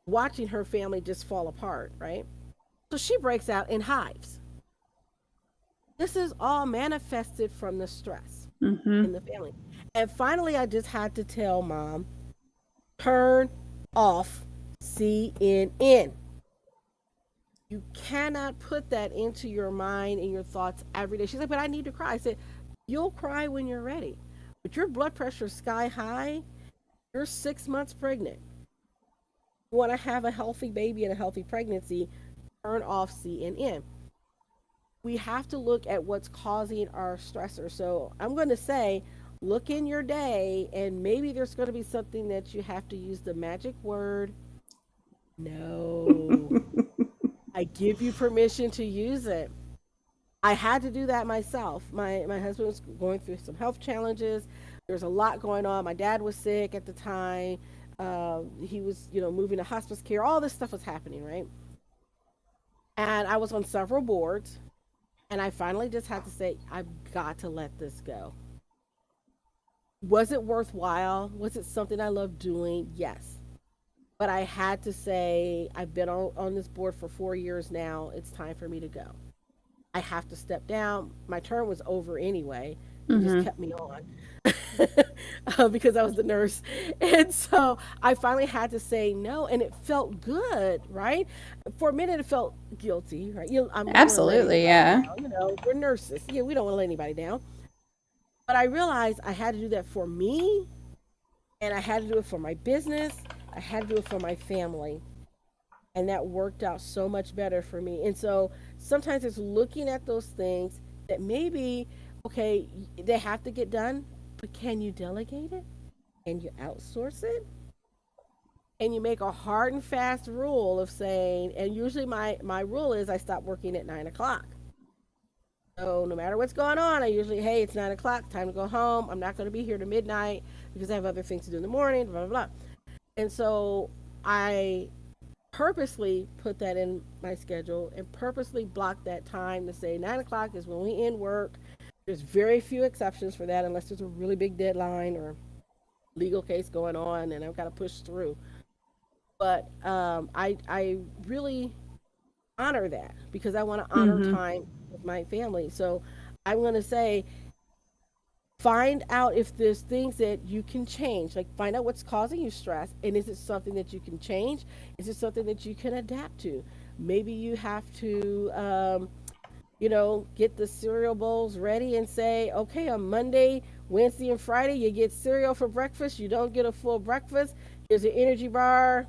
watching her family just fall apart, right? So she breaks out in hives. This is all manifested from the stress Mm-hmm. in the family. And finally, I just had to tell mom, turn off CNN. You cannot put that into your mind and your thoughts every day. She's like, but I need to cry. I said, you'll cry when you're ready. But your blood pressure is sky high. You're 6 months pregnant. You want to have a healthy baby and a healthy pregnancy, turn off CNN. We have to look at what's causing our stressor. So I'm going to say, look in your day, and maybe there's going to be something that you have to use the magic word no. I give you permission to use it. I had to do that myself. My husband was going through some health challenges. There's a lot going on. My dad was sick at the time. He was, moving to hospice care. All this stuff was happening, right? And I was on several boards, and I finally just had to say, I've got to let this go. Was it worthwhile? Was it something I love doing? Yes. But I had to say, I've been on this board for 4 years now. It's time for me to go. I have to step down. My term was over anyway. They just Mm-hmm. kept me on because I was the nurse. And so I finally had to say no, and it felt good, right? For a minute, it felt guilty, right? I'm not going to let Absolutely, anybody yeah. down. We're nurses. Yeah, we don't want to let anybody down. But I realized I had to do that for me, and I had to do it for my business. I had to do it for my family. And that worked out so much better for me. And so sometimes it's looking at those things that maybe, okay, they have to get done, but can you delegate it? Can you outsource it? And you make a hard and fast rule of saying, and usually my rule is I stop working at 9 o'clock. So no matter what's going on, I usually, hey, it's 9 o'clock, time to go home. I'm not going to be here to midnight because I have other things to do in the morning, blah, blah, blah. And so I purposely put that in my schedule and purposely block that time to say 9 o'clock is when we end work. There's very few exceptions for that unless there's a really big deadline or legal case going on and I've got to push through. But I really honor that because I want to honor Mm-hmm. time with my family. So I'm going to say find out if there's things that you can change, like find out what's causing you stress, and is it something that you can change, is it something that you can adapt to. Maybe you have to get the cereal bowls ready and say, okay, on Monday, Wednesday, and Friday you get cereal for breakfast, you don't get a full breakfast, here's an energy bar,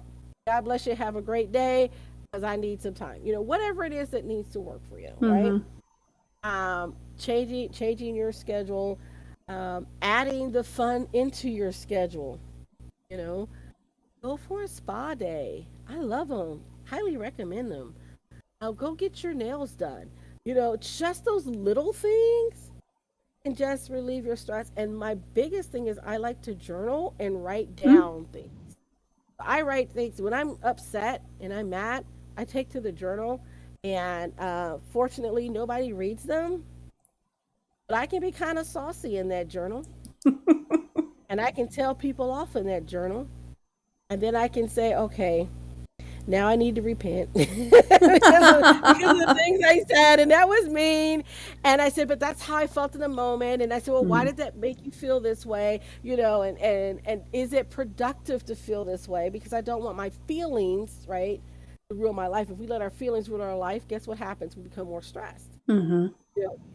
God bless you, have a great day, because I need some time, whatever it is that needs to work for you, right? Mm-hmm. Changing your schedule, adding the fun into your schedule. You know, Go for a spa day. I love them. Highly recommend them. Go get your nails done. Just those little things and just relieve your stress. And my biggest thing is I like to journal and write Mm-hmm. down things. I write things when I'm upset and I'm mad. I take to the journal, and fortunately, nobody reads them. But I can be kind of saucy in that journal, and I can tell people off in that journal, and then I can say, okay, now I need to repent because of the things I said, and that was mean. And I said, but that's how I felt in the moment. And I said, well, why did that make you feel this way? And is it productive to feel this way? Because I don't want my feelings, right, to rule my life. If we let our feelings rule our life, guess what happens? We become more stressed. Mm-hmm.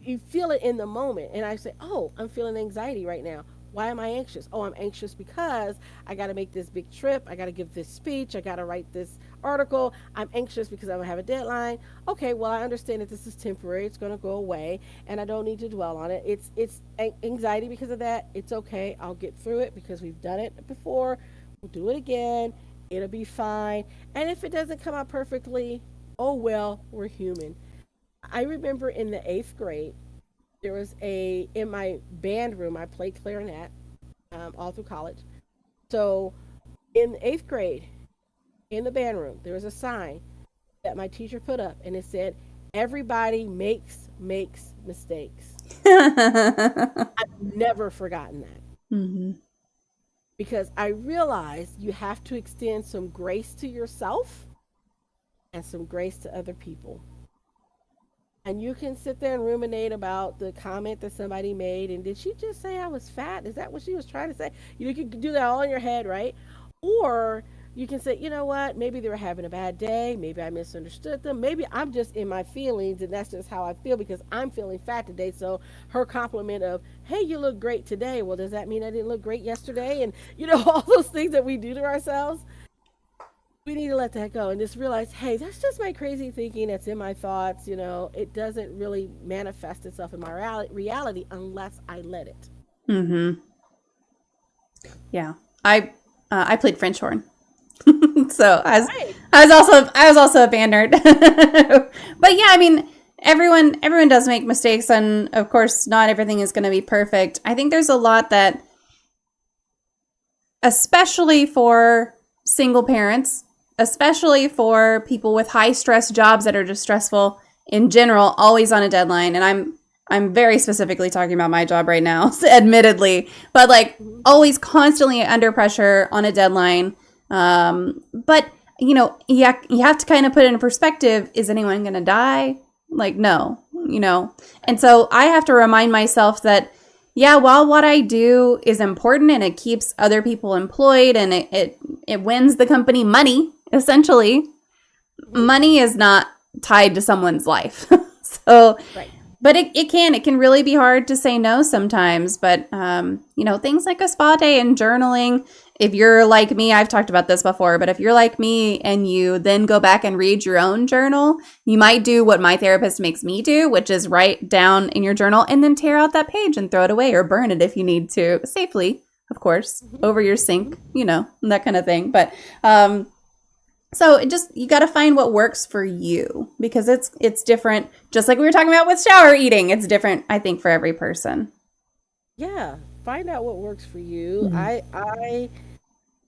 You feel it in the moment. And I say, oh, I'm feeling anxiety right now. Why am I anxious? Oh, I'm anxious because I got to make this big trip. I got to give this speech. I got to write this article. I'm anxious because I don't have a deadline. Okay, well, I understand that this is temporary. It's going to go away, and I don't need to dwell on it. It's anxiety because of that. It's okay. I'll get through it because we've done it before. We'll do it again. It'll be fine. And if it doesn't come out perfectly, oh well, we're human. I remember in the eighth grade, there was in my band room, I played clarinet all through college. So in the eighth grade, in the band room, there was a sign that my teacher put up, and it said, "Everybody makes mistakes." I've never forgotten that Mm-hmm. because I realized you have to extend some grace to yourself and some grace to other people. And you can sit there and ruminate about the comment that somebody made. And did she just say I was fat? Is that what she was trying to say? You can do that all in your head, right? Or you can say, you know what? Maybe they were having a bad day. Maybe I misunderstood them. Maybe I'm just in my feelings and that's just how I feel because I'm feeling fat today. So her compliment of, hey, you look great today. Well, does that mean I didn't look great yesterday? And, all those things that we do to ourselves, we need to let that go and just realize, hey, that's just my crazy thinking that's in my thoughts. It doesn't really manifest itself in my reality unless I let it. Mm-hmm. Yeah. I played French horn. So Right. I was also a band nerd. But yeah, I mean, everyone does make mistakes, and of course not everything is going to be perfect. I think there's a lot that, especially for single parents, especially for people with high stress jobs that are just stressful in general, always on a deadline. And I'm very specifically talking about my job right now, admittedly, but like Hmm. always constantly under pressure on a deadline. But you have to kind of put it in perspective. Is anyone going to die? Like, no. And so I have to remind myself that, yeah, while what I do is important and it keeps other people employed and it wins the company money, essentially, Hmm. money is not tied to someone's life. So, Right. but it can really be hard to say no sometimes. But, things like a spa day and journaling, if you're like me, I've talked about this before, but if you're like me and you then go back and read your own journal, you might do what my therapist makes me do, which is write down in your journal and then tear out that page and throw it away or burn it if you need to, safely, of course, Hmm. over your Hmm. sink, that kind of thing. But, so you got to find what works for you because it's different. Just like we were talking about with shower eating, it's different, I think, for every person. Yeah. Find out what works for you. Mm-hmm. I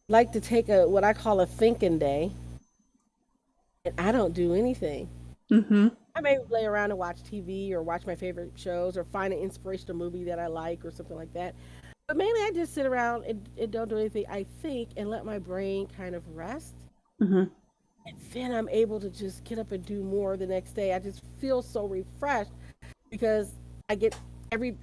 like to take a what I call a thinking day, and I don't do anything. Mm-hmm. I may lay around and watch TV or watch my favorite shows or find an inspirational movie that I like or something like that. But mainly I just sit around and don't do anything. I think and let my brain kind of rest. Mm-hmm. And then I'm able to just get up and do more the next day. I just feel so refreshed because I get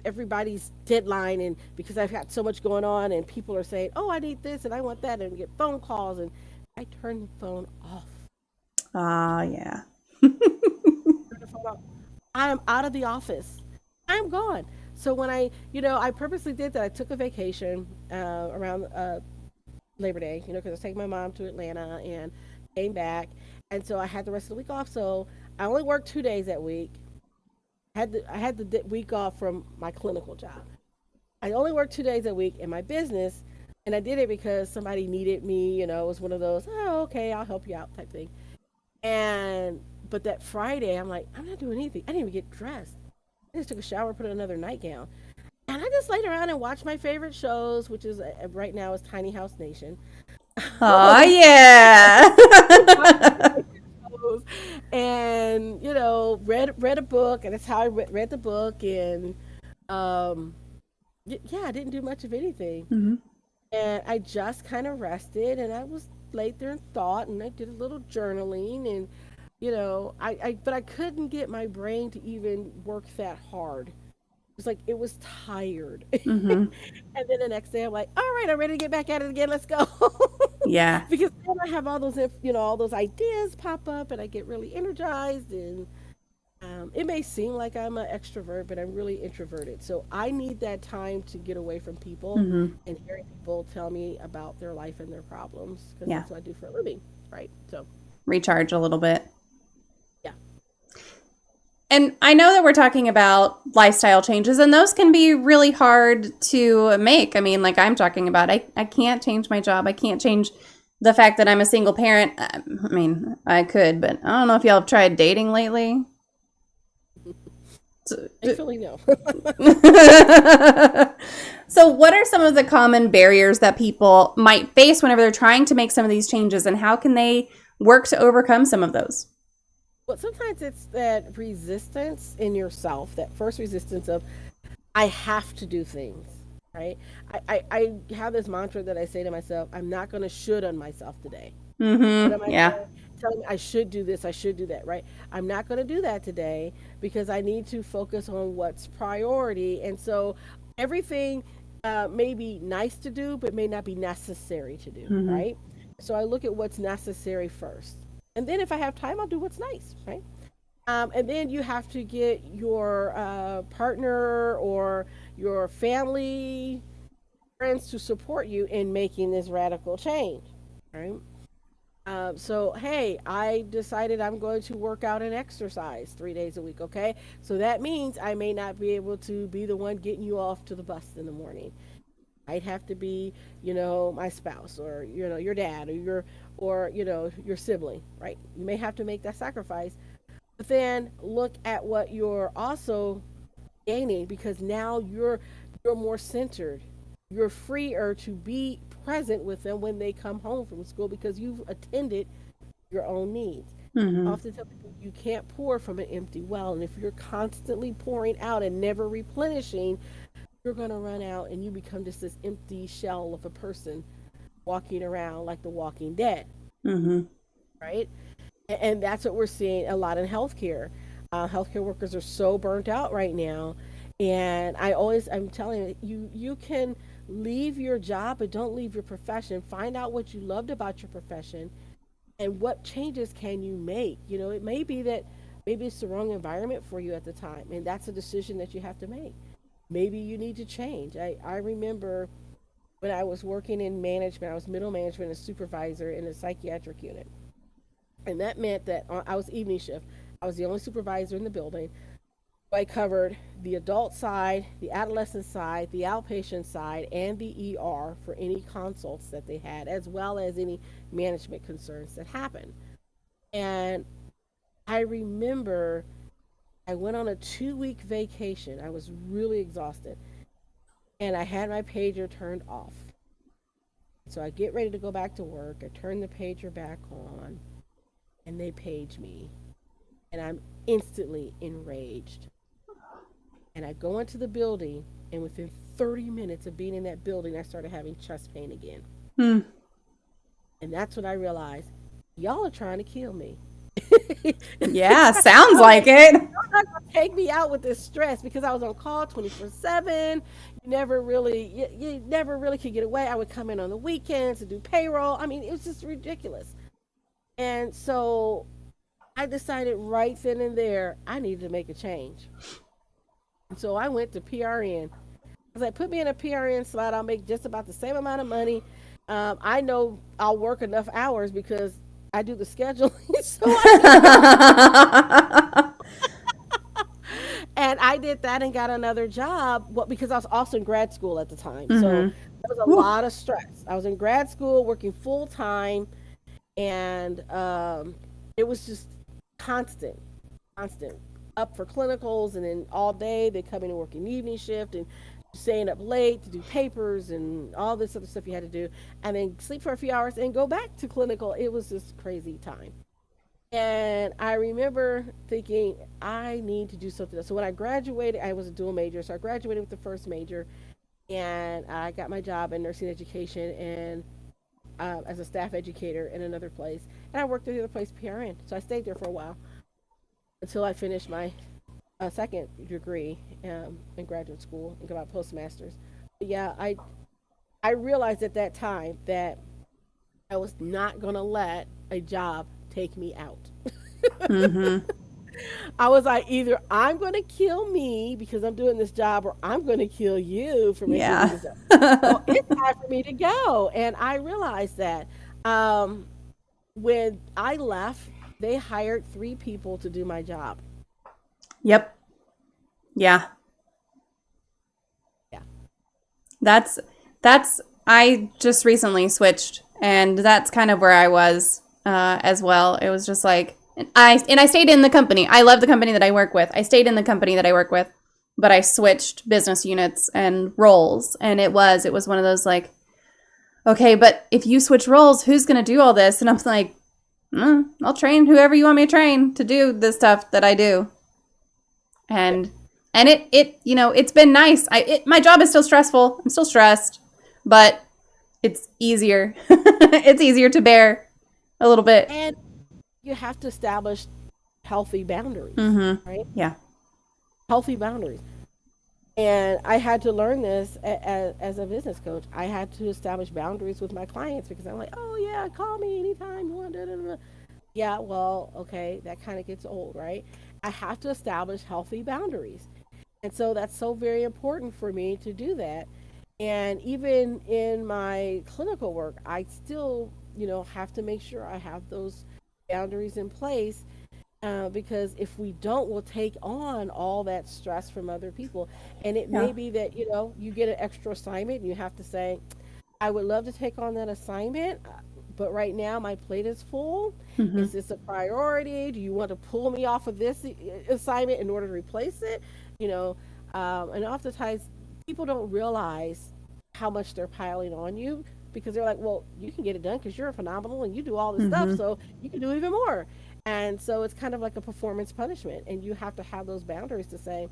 everybody's deadline and because I've got so much going on and people are saying, "Oh, I need this and I want that," and get phone calls and I turn the phone off. Ah, yeah. Turn the phone off. I am out of the office. I'm gone. So when I purposely did that. I took a vacation around Labor Day, because I was taking my mom to Atlanta and came back, and so I had the rest of the week off. So I only worked 2 days that week. I had the week off from my clinical job. I only worked 2 days a week in my business. And I did it because somebody needed me, it was one of those, oh, okay, I'll help you out type thing. And but that Friday, I'm like, I'm not doing anything. I didn't even get dressed. I just took a shower, put on another nightgown, and I just laid around and watched my favorite shows, which is right now is Tiny House Nation. Oh, yeah. And read a book, and that's how I read the book. And um, yeah, I didn't do much of anything, Mhm. and I just kind of rested, and I was laid there and thought, and I did a little journaling, and but I couldn't get my brain to even work that hard. It was like it was tired. Mhm. And then the next day, I'm like, all right, I'm ready to get back at it again. Let's go. Yeah. Because then I have all those, all those ideas pop up, and I get really energized. And it may seem like I'm an extrovert, but I'm really introverted. So I need that time to get away from people Mhm. and hearing people tell me about their life and their problems, because Yeah. that's what I do for a living, right? So Recharge a little bit. yeah. And I know that we're talking about lifestyle changes, and those can be really hard to make. I mean, like I'm talking about, I can't change my job. I can't change the fact that I'm a single parent. I mean, I could, but I don't know if y'all have tried dating lately. Thankfully, no. So, what are some of the common barriers that people might face whenever they're trying to make some of these changes, and how can they work to overcome some of those? Well, sometimes it's that resistance in yourself, that first resistance of, I have to do things, right? I have this mantra that I say to myself, I'm not going to should on myself today. What am I Yeah. saying? Telling me I should do this, I should do that, right? I'm not going to do that today because I need to focus on what's priority. And so everything may be nice to do, but may not be necessary to do, Hmm. right? So I look at what's necessary first. And then if I have time, I'll do what's nice, right? And then you have to get your partner or your family, friends to support you in making this radical change, right? So, hey, I decided I'm going to work out and exercise 3 days a week, okay? So that means I may not be able to be the one getting you off to the bus in the morning. I'd have to be, my spouse, or, your dad, or your sibling, right? You may have to make that sacrifice, but then look at what you're also gaining, because now you're more centered. You're freer to be present with them when they come home from school because you've attended your own needs. I Hmm. often tell people you can't pour from an empty well, and if you're constantly pouring out and never replenishing, you're going to run out and you become just this empty shell of a person walking around like the Walking Dead, Hmm. right? And that's what we're seeing a lot in healthcare. Healthcare workers are so burnt out right now, and I'm telling you, you can leave your job, but don't leave your profession. Find out what you loved about your profession, and what changes can you make. It may be that maybe it's the wrong environment for you at the time, and that's a decision that you have to make. Maybe you need to change. I remember when I was working in management, I was middle management and supervisor in a psychiatric unit. And that meant that I was evening shift. I was the only supervisor in the building. I covered the adult side, the adolescent side, the outpatient side, and the ER for any consults that they had, as well as any management concerns that happened. And I remember I went on a 2 week vacation. I was really exhausted. And I had my pager turned off. So I get ready to go back to work. I turn the pager back on, and they page me. And I'm instantly enraged. And I go into the building, and within 30 minutes of being in that building, I started having chest pain again. Hmm. And that's when I realized y'all are trying to kill me. Yeah, sounds like it. Y'all not gonna take me out with this stress because I was on call 24/7. You never really could get away. I would come in on the weekends to do payroll. I mean, it was just ridiculous. And so I decided right then and there I needed to make a change. And so I went to PRN. I was like, put me in a PRN slot. I'll make just about the same amount of money. I know I'll work enough hours because I do the scheduling. So and I did that and got another job. Well, because I was also in grad school at the time. So Hmm. There was a Whew. lot of stress. I was in grad school working full time, and it was just constant, constant. Up for clinicals, and then all day they come in and work an evening shift and staying up late to do papers and all this other stuff you had to do, and then sleep for a few hours and go back to clinical. It was just crazy time. And I remember thinking, I need to do something else. So when I graduated, I was a dual major. So I graduated with the first major, and I got my job in nursing education and as a staff educator in another place. And I worked at the other place PRN. So I stayed there for a while until I finished my second degree in graduate school and got my postmaster's. But yeah, I realized at that time that I was not going to let a job take me out. Mm-hmm. I was like, either I'm going to kill me because I'm doing this job, or I'm going to kill you for making me do Yeah. this job. So it's time for me to go. And I realized that um, when I left, they hired three people to do my job. Yep. Yeah. Yeah. That's I just recently switched, and that's kind of where I was as well. It was just like I stayed in the company. I love the company that I work with. I stayed in the company that I work with, but I switched business units and roles, and it was one of those like, okay, but if you switch roles, who's going to do all this? And I'm like, I'll train whoever you want me to train to do this stuff that I do. And it's been nice. My job is still stressful. I'm still stressed, but it's easier. It's easier to bear a little bit. And you have to establish healthy boundaries, Mm-hmm. right? Yeah. Healthy boundaries. And I had to learn this as a business coach. I had to establish boundaries with my clients because I'm like, oh, yeah, call me anytime you want. Da, da, da. Yeah, well, okay, that kind of gets old, right? I have to establish healthy boundaries. And so that's so very important for me to do that. And even in my clinical work, I still, have to make sure I have those boundaries in place because if we don't, we'll take on all that stress from other people. And it Yeah. may be that, you get an extra assignment and you have to say, I would love to take on that assignment, but right now my plate is full. Mm-hmm. Is this a priority? Do you want to pull me off of this assignment in order to replace it? You know, and oftentimes people don't realize how much they're piling on you because they're like, well, you can get it done because you're phenomenal and you do all this stuff, Mm-hmm. so you can do even more. And so it's kind of like a performance punishment, and you have to have those boundaries to say,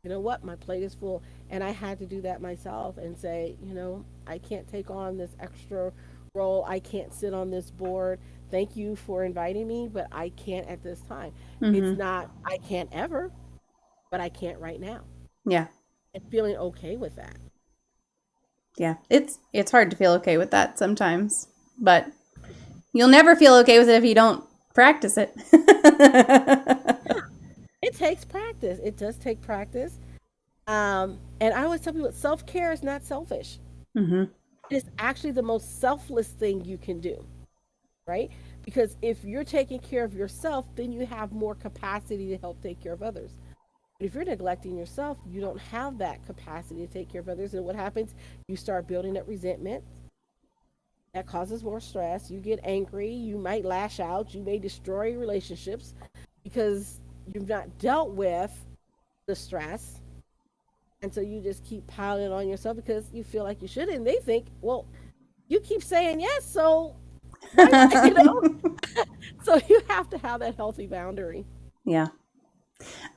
you know what, my plate is full. And I had to do that myself and say, I can't take on this extra role. I can't sit on this board. Thank you for inviting me, but I can't at this time. It's Mm-hmm. not, I can't ever, but I can't right now. Yeah. And feeling okay with that. Yeah. It's hard to feel okay with that sometimes, but you'll never feel okay with it if you don't practice it. Yeah, it takes practice. It does take practice. And I always tell people self care is not selfish. Mm-hmm. It's actually the most selfless thing you can do, right? Because if you're taking care of yourself, then you have more capacity to help take care of others. But if you're neglecting yourself, you don't have that capacity to take care of others. And what happens? You start building up resentment. That causes more stress. You get angry. You might lash out. You may destroy relationships because you've not dealt with the stress. And so you just keep piling on yourself because you feel like you should. And they think, well, you keep saying yes, so why not? So you have to have that healthy boundary. Yeah.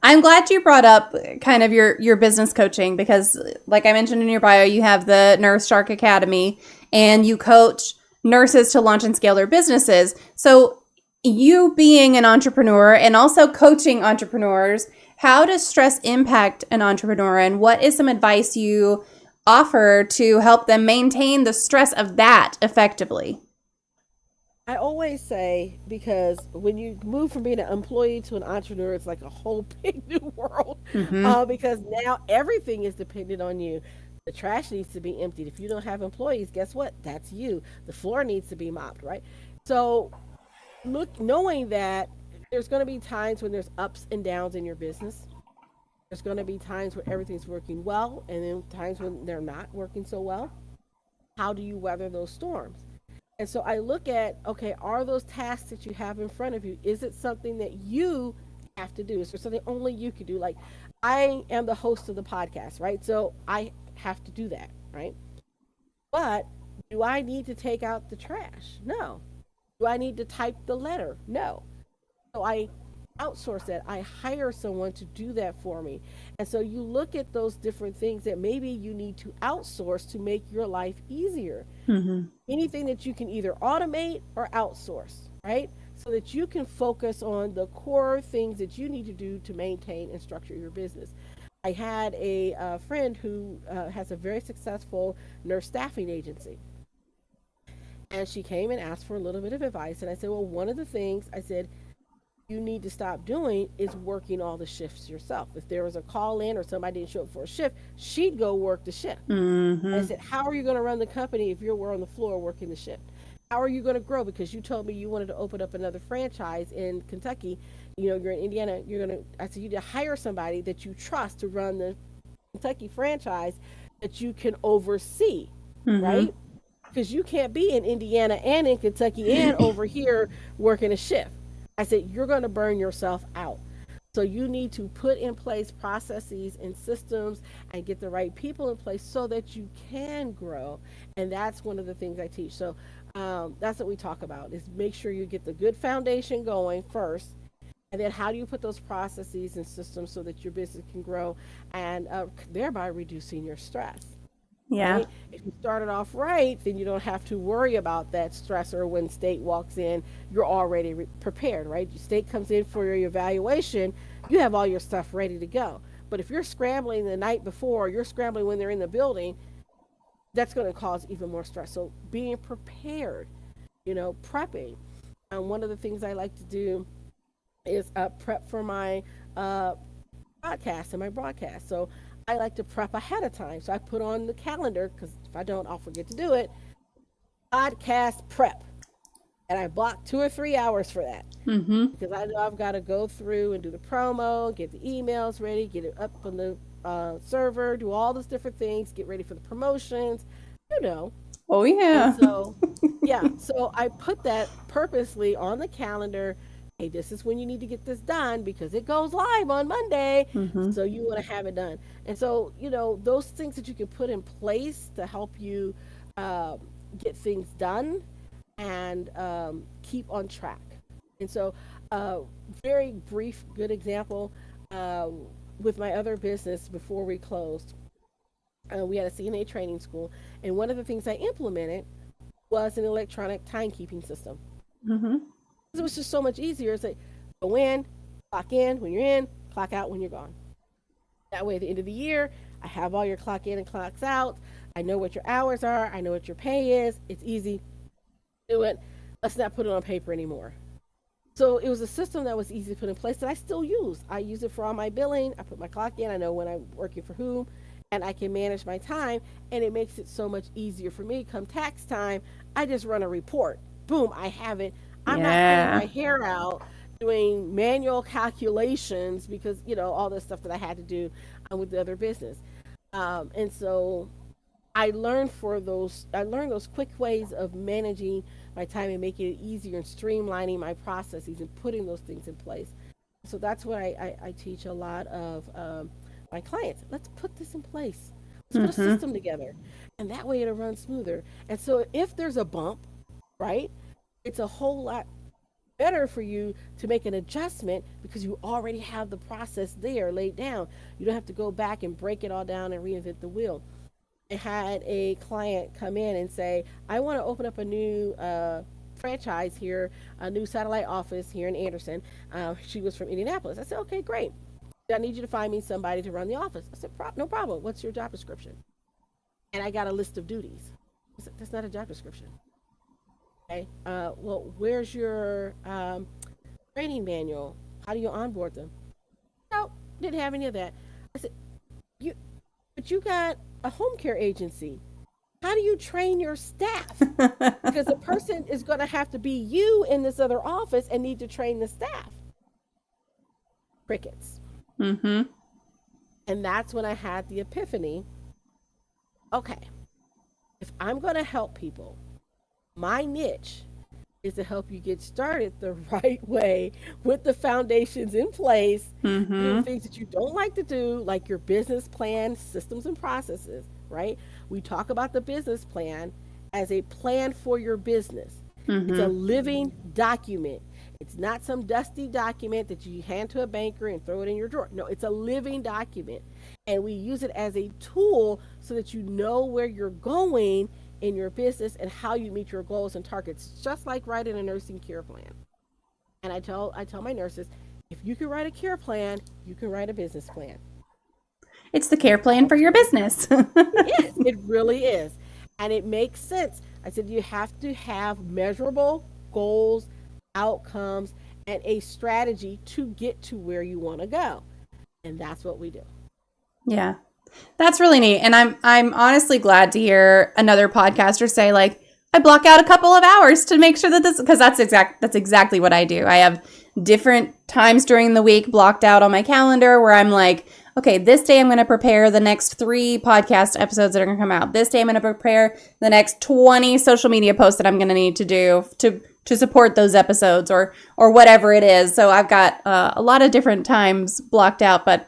I'm glad you brought up kind of your business coaching because, like I mentioned in your bio, you have the Nurse Shark Academy and you coach nurses to launch and scale their businesses. So, you being an entrepreneur and also coaching entrepreneurs, how does stress impact an entrepreneur and what is some advice you offer to help them maintain the stress of that effectively? I always say because when you move from being an employee to an entrepreneur, it's like a whole big new world. Mm-hmm. Because now everything is dependent on you. The trash needs to be emptied. If you don't have employees, guess what? That's you. The floor needs to be mopped, right? So look, knowing that there's going to be times when there's ups and downs in your business. There's going to be times where everything's working well, and then times when they're not working so well. How do you weather those storms? And so I look at, okay, are those tasks that you have in front of you, is it something that you have to do? Is there something only you can do? Like, I am the host of the podcast, right? So I have to do that, right? But do I need to take out the trash? No. Do I need to type the letter? No. So I outsource that. I hire someone to do that for me. And so you look at those different things that maybe you need to outsource to make your life easier. Mm-hmm. Anything that you can either automate or outsource, right? So that you can focus on the core things that you need to do to maintain and structure your business. I had a friend who has a very successful nurse staffing agency. And she came and asked for a little bit of advice. And I said, well, one of the things I said, you need to stop doing is working all the shifts yourself. If there was a call in or somebody didn't show up for a shift, she'd go work the shift. I Mm-hmm. said, how are you going to run the company if you're on the floor working the shift? How are you going to grow? Because you told me you wanted to open up another franchise in Kentucky. You know, you're in Indiana. I said, you need to hire somebody that you trust to run the Kentucky franchise that you can oversee, Mm-hmm. right? Because you can't be in Indiana and in Kentucky and over here working a shift. I said, you're going to burn yourself out. So you need to put in place processes and systems and get the right people in place so that you can grow. And that's one of the things I teach. So that's what we talk about is make sure you get the good foundation going first. And then how do you put those processes and systems so that your business can grow and thereby reducing your stress? Yeah. Right? If you started off right, then you don't have to worry about that stressor when state walks in. You're already prepared, right? State comes in for your evaluation, you have all your stuff ready to go. But if you're scrambling the night before, you're scrambling when they're in the building, that's going to cause even more stress. So being prepared, prepping. One of the things I like to do is prep for my uh, podcast and my broadcast. So I like to prep ahead of time. So I put on the calendar because if I don't, I'll forget to do it. Podcast prep, and I block 2 or 3 hours for that Mm-hmm. because I know I've got to go through and do the promo, get the emails ready, get it up on the server, do all those different things, get ready for the promotions, you know. Oh And yeah. so, yeah, so I put that purposely on the calendar. Hey, this is when you need to get this done because it goes live on Monday. Mm-hmm. So you want to have it done. And so, those things that you can put in place to help you um, get things done and keep on track. And so, very brief, good example with my other business before we closed. We had a CNA training school, and one of the things I implemented was an electronic timekeeping system. Mm-hmm. It was just so much easier. It's like go in, clock in when you're in, clock out when you're gone. That way, at the end of the year, I have all your clock in and clocks out. I know what your hours are. I know what your pay is. It's easy. Do it. Let's not put it on paper anymore. So it was a system that was easy to put in place that I still use. I use it for all my billing. I put my clock in. I know when I'm working for whom, and I can manage my time. And it makes it so much easier for me. Come tax time, I just run a report. Boom, I have it. I'm not pulling Yeah. my hair out doing manual calculations because all this stuff that I had to do with the other business. And so I learned those quick ways of managing my time and making it easier and streamlining my processes and putting those things in place. So that's what I teach a lot of my clients. Let's put this in place. Let's put a Mm-hmm. system together, and that way it'll run smoother. And so if there's a bump, right, it's a whole lot better for you to make an adjustment because you already have the process there laid down. You don't have to go back and break it all down and reinvent the wheel. I had a client come in and say, I want to open up a new franchise here, a new satellite office here in Anderson. She was from Indianapolis. I said, okay, great. I need you to find me somebody to run the office. I said, no problem. What's your job description? And I got a list of duties. I said, that's not a job description. Okay. Well, where's your training manual? How do you onboard them? No, didn't have any of that. I said, you, but you got a home care agency. How do you train your staff? Because the person is going to have to be you in this other office and need to train the staff. Crickets. Mm-hmm. And that's when I had the epiphany. Okay, if I'm going to help people, my niche is to help you get started the right way with the foundations in place to do the Mm-hmm. things that you don't like to do, like your business plan, systems, and processes, right? We talk about the business plan as a plan for your business. It's a Mm-hmm. living document. It's not some dusty document that you hand to a banker and throw it in your drawer. No, it's a living document. And we use it as a tool so that you know where you're going in your business and how you meet your goals and targets, just like writing a nursing care plan. And I tell my nurses, if you can write a care plan, you can write a business plan. It's the It care plan all for your changes. business. It is. It really is. And it makes sense. I said you have to have measurable goals, outcomes, and a strategy to get to where you want to go. And that's what we do. Yeah. That's really neat. And I'm honestly glad to hear another podcaster say like I block out a couple of hours to make sure that this because that's exactly what I do. I have different times during the week blocked out on my calendar where I'm like, okay, this day I'm going to prepare the next 3 podcast episodes that are going to come out. This day I'm going to prepare the next 20 social media posts that I'm going to need to do to support those episodes or whatever it is. So I've got a lot of different times blocked out, but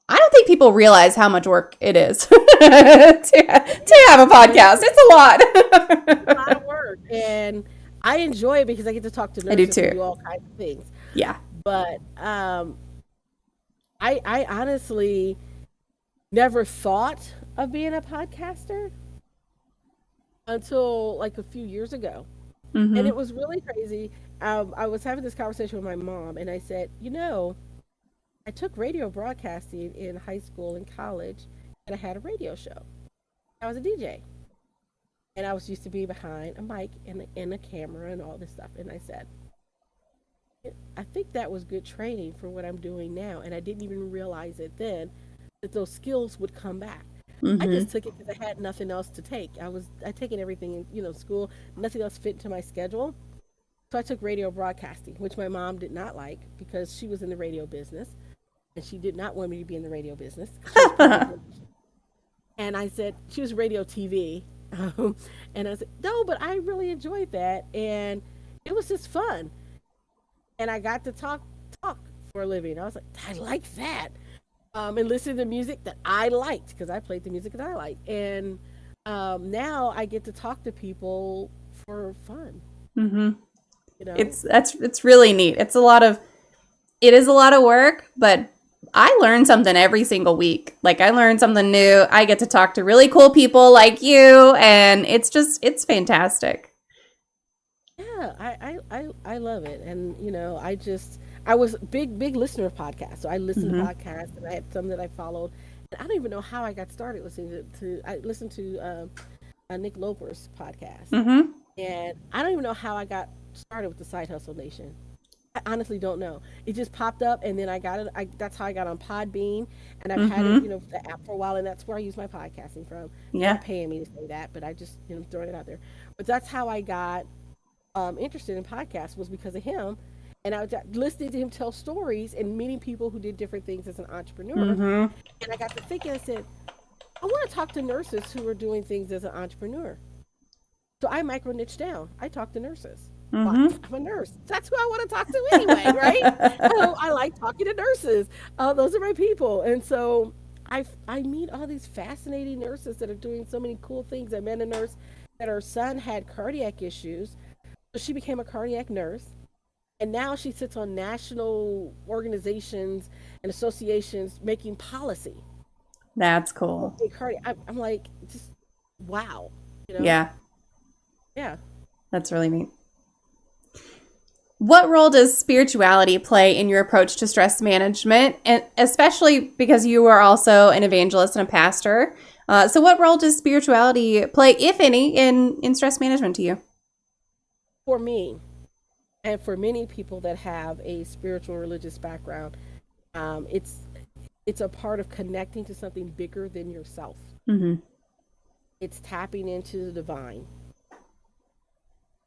I don't think people realize how much work it is to have a It podcast. is. It's a It's a lot lot. of work. And I enjoy it because I get to talk to I do nurses and too. do all kinds of things. Yeah. But I honestly never thought of being a podcaster until like a few years ago. And Mm-hmm. it was really crazy. I was having this conversation with my mom, and I said, I took radio broadcasting in high school and college, and I had a radio show. I was a DJ, and I was used to be behind a mic and a camera and all this stuff. And I said, I think that was good training for what I'm doing now. And I didn't even realize it then that those skills would come back. I Mm-hmm. just took it because I had nothing else to take. I taken everything in school, nothing else fit into my schedule. So I took radio broadcasting, which my mom did not like because she was in the radio business and she did not want me to be in the radio business. She was public relations. And I said, she was radio TV. And I said, no, but I really enjoyed that. And it was just fun. And I got to talk for a living. I was like, I like that. And listen to music that I liked because I played the music that I liked. And now I get to talk to people for fun, Mm-hmm. you know? It's really neat. It is a lot of work, but I learn something every single week. Like I learn something new. I get to talk to really cool people like you, and it's fantastic. Yeah, I love it. And, I was a big listener of podcasts. So I listened to Mm-hmm. podcasts and I had some that I followed. And I don't even know how I got started listening I listened to Nick Loper's podcast. Mm-hmm. And I don't even know how I got started with the Side Hustle Nation. I honestly don't know. It just popped up, and then I got it. That's how I got on Podbean, and I've had it, Mm-hmm. the app for a while, and that's where I use my podcasting from. They're Yeah. not paying me to say that, but I just, throwing it out there. But that's how I got interested in podcasts was because of him, and I was listening to him tell stories and meeting people who did different things as an entrepreneur, Mm-hmm. and I got to thinking. I said, I want to talk to nurses who are doing things as an entrepreneur. So I micro niche down. I talk to nurses. Well, Mm-hmm. I'm a nurse. That's who I want to talk to anyway, right? So I like talking to nurses. Those are my people. And so I meet all these fascinating nurses that are doing so many cool things. I met a nurse that her son had cardiac issues. So she became a cardiac nurse. And now she sits on national organizations and associations making policy. That's cool. Okay, I'm like, just wow, you know? Yeah, Yeah. that's really neat. What role does spirituality play in your approach to stress management, and especially because you are also an evangelist and a pastor? So, what role does spirituality play, if any, in stress management to you? For me, and for many people that have a spiritual religious background, it's a part of connecting to something bigger than yourself. Mm-hmm. It's tapping into the divine.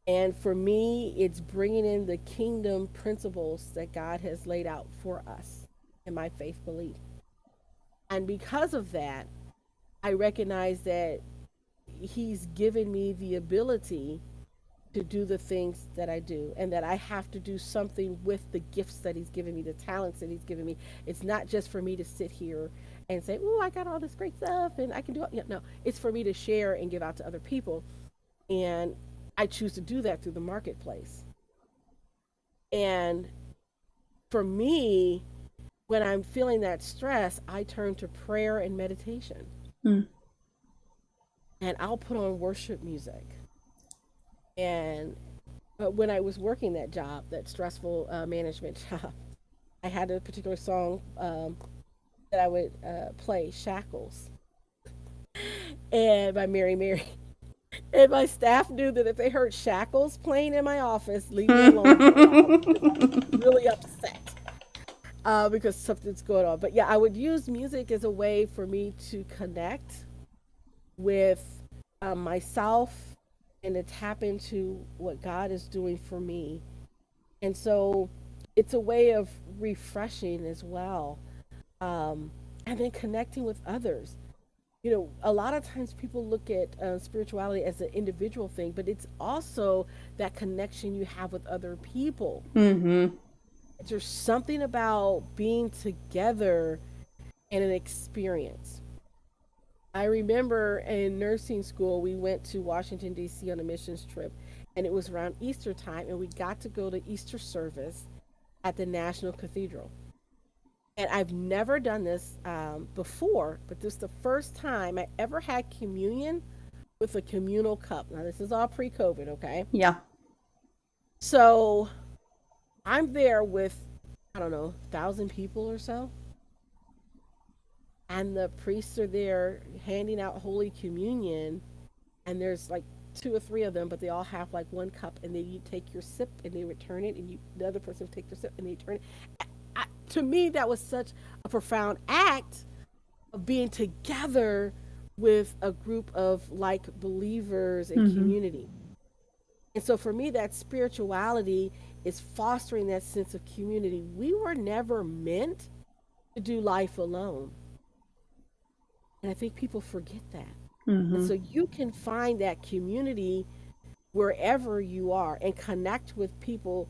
And for me, it's bringing in the kingdom principles that God has laid out for us in my faith belief. And because of that, I recognize that he's given me the ability to do the things that I do, and that I have to do something with the gifts that he's given me, the talents that he's given me. It's not just for me to sit here and say, "Oh, I got all this great stuff and I can do it." Yeah, no, it's for me to share and give out to other people. And I choose to do that through the marketplace. And for me, when I'm feeling that stress, I turn to prayer and meditation. Mm. And I'll put on worship music. And but when I was working that job, that stressful management job, I had a particular song that I would play, Shackles, and by Mary Mary. And my staff knew that if they heard Shackles playing in my office, leave me alone for a while because I would get really upset because something's going on. But yeah, I would use music as a way for me to connect with myself and to tap into what God is doing for me. And so it's a way of refreshing as well. And then connecting with others. A lot of times people look at spirituality as an individual thing, but it's also that connection you have with other people. Mm-hmm. There's something about being together and an experience. I remember in nursing school, we went to Washington, D.C. on a missions trip, and it was around Easter time, and we got to go to Easter service at the National Cathedral. And I've never done this before, but this is the first time I ever had communion with a communal cup. Now, this is all pre COVID, okay? Yeah. So I'm there with, I don't know, 1,000 people or so. And the priests are there handing out Holy Communion. And there's like two or three of them, but they all have like one cup. And then you take your sip and they return it. And the other person will take their sip and they return it. To me, that was such a profound act of being together with a group of like believers and community. And so for me, that spirituality is fostering that sense of community. We were never meant to do life alone. And I think people forget that. And so you can find that community wherever you are and connect with people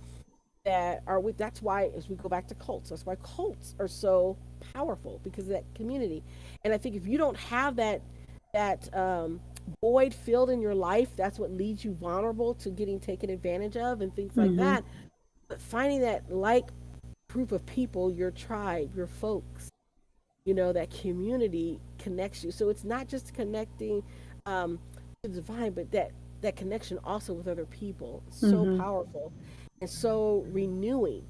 that are with. That's why, as we go back to cults, that's why cults are so powerful, because of that community. And I think if you don't have that void filled in your life, that's what leaves you vulnerable to getting taken advantage of and things like that. But finding that like group of people, your tribe, your folks, that community connects you. So it's not just connecting to the divine, but that connection also with other people. So powerful and so renewing,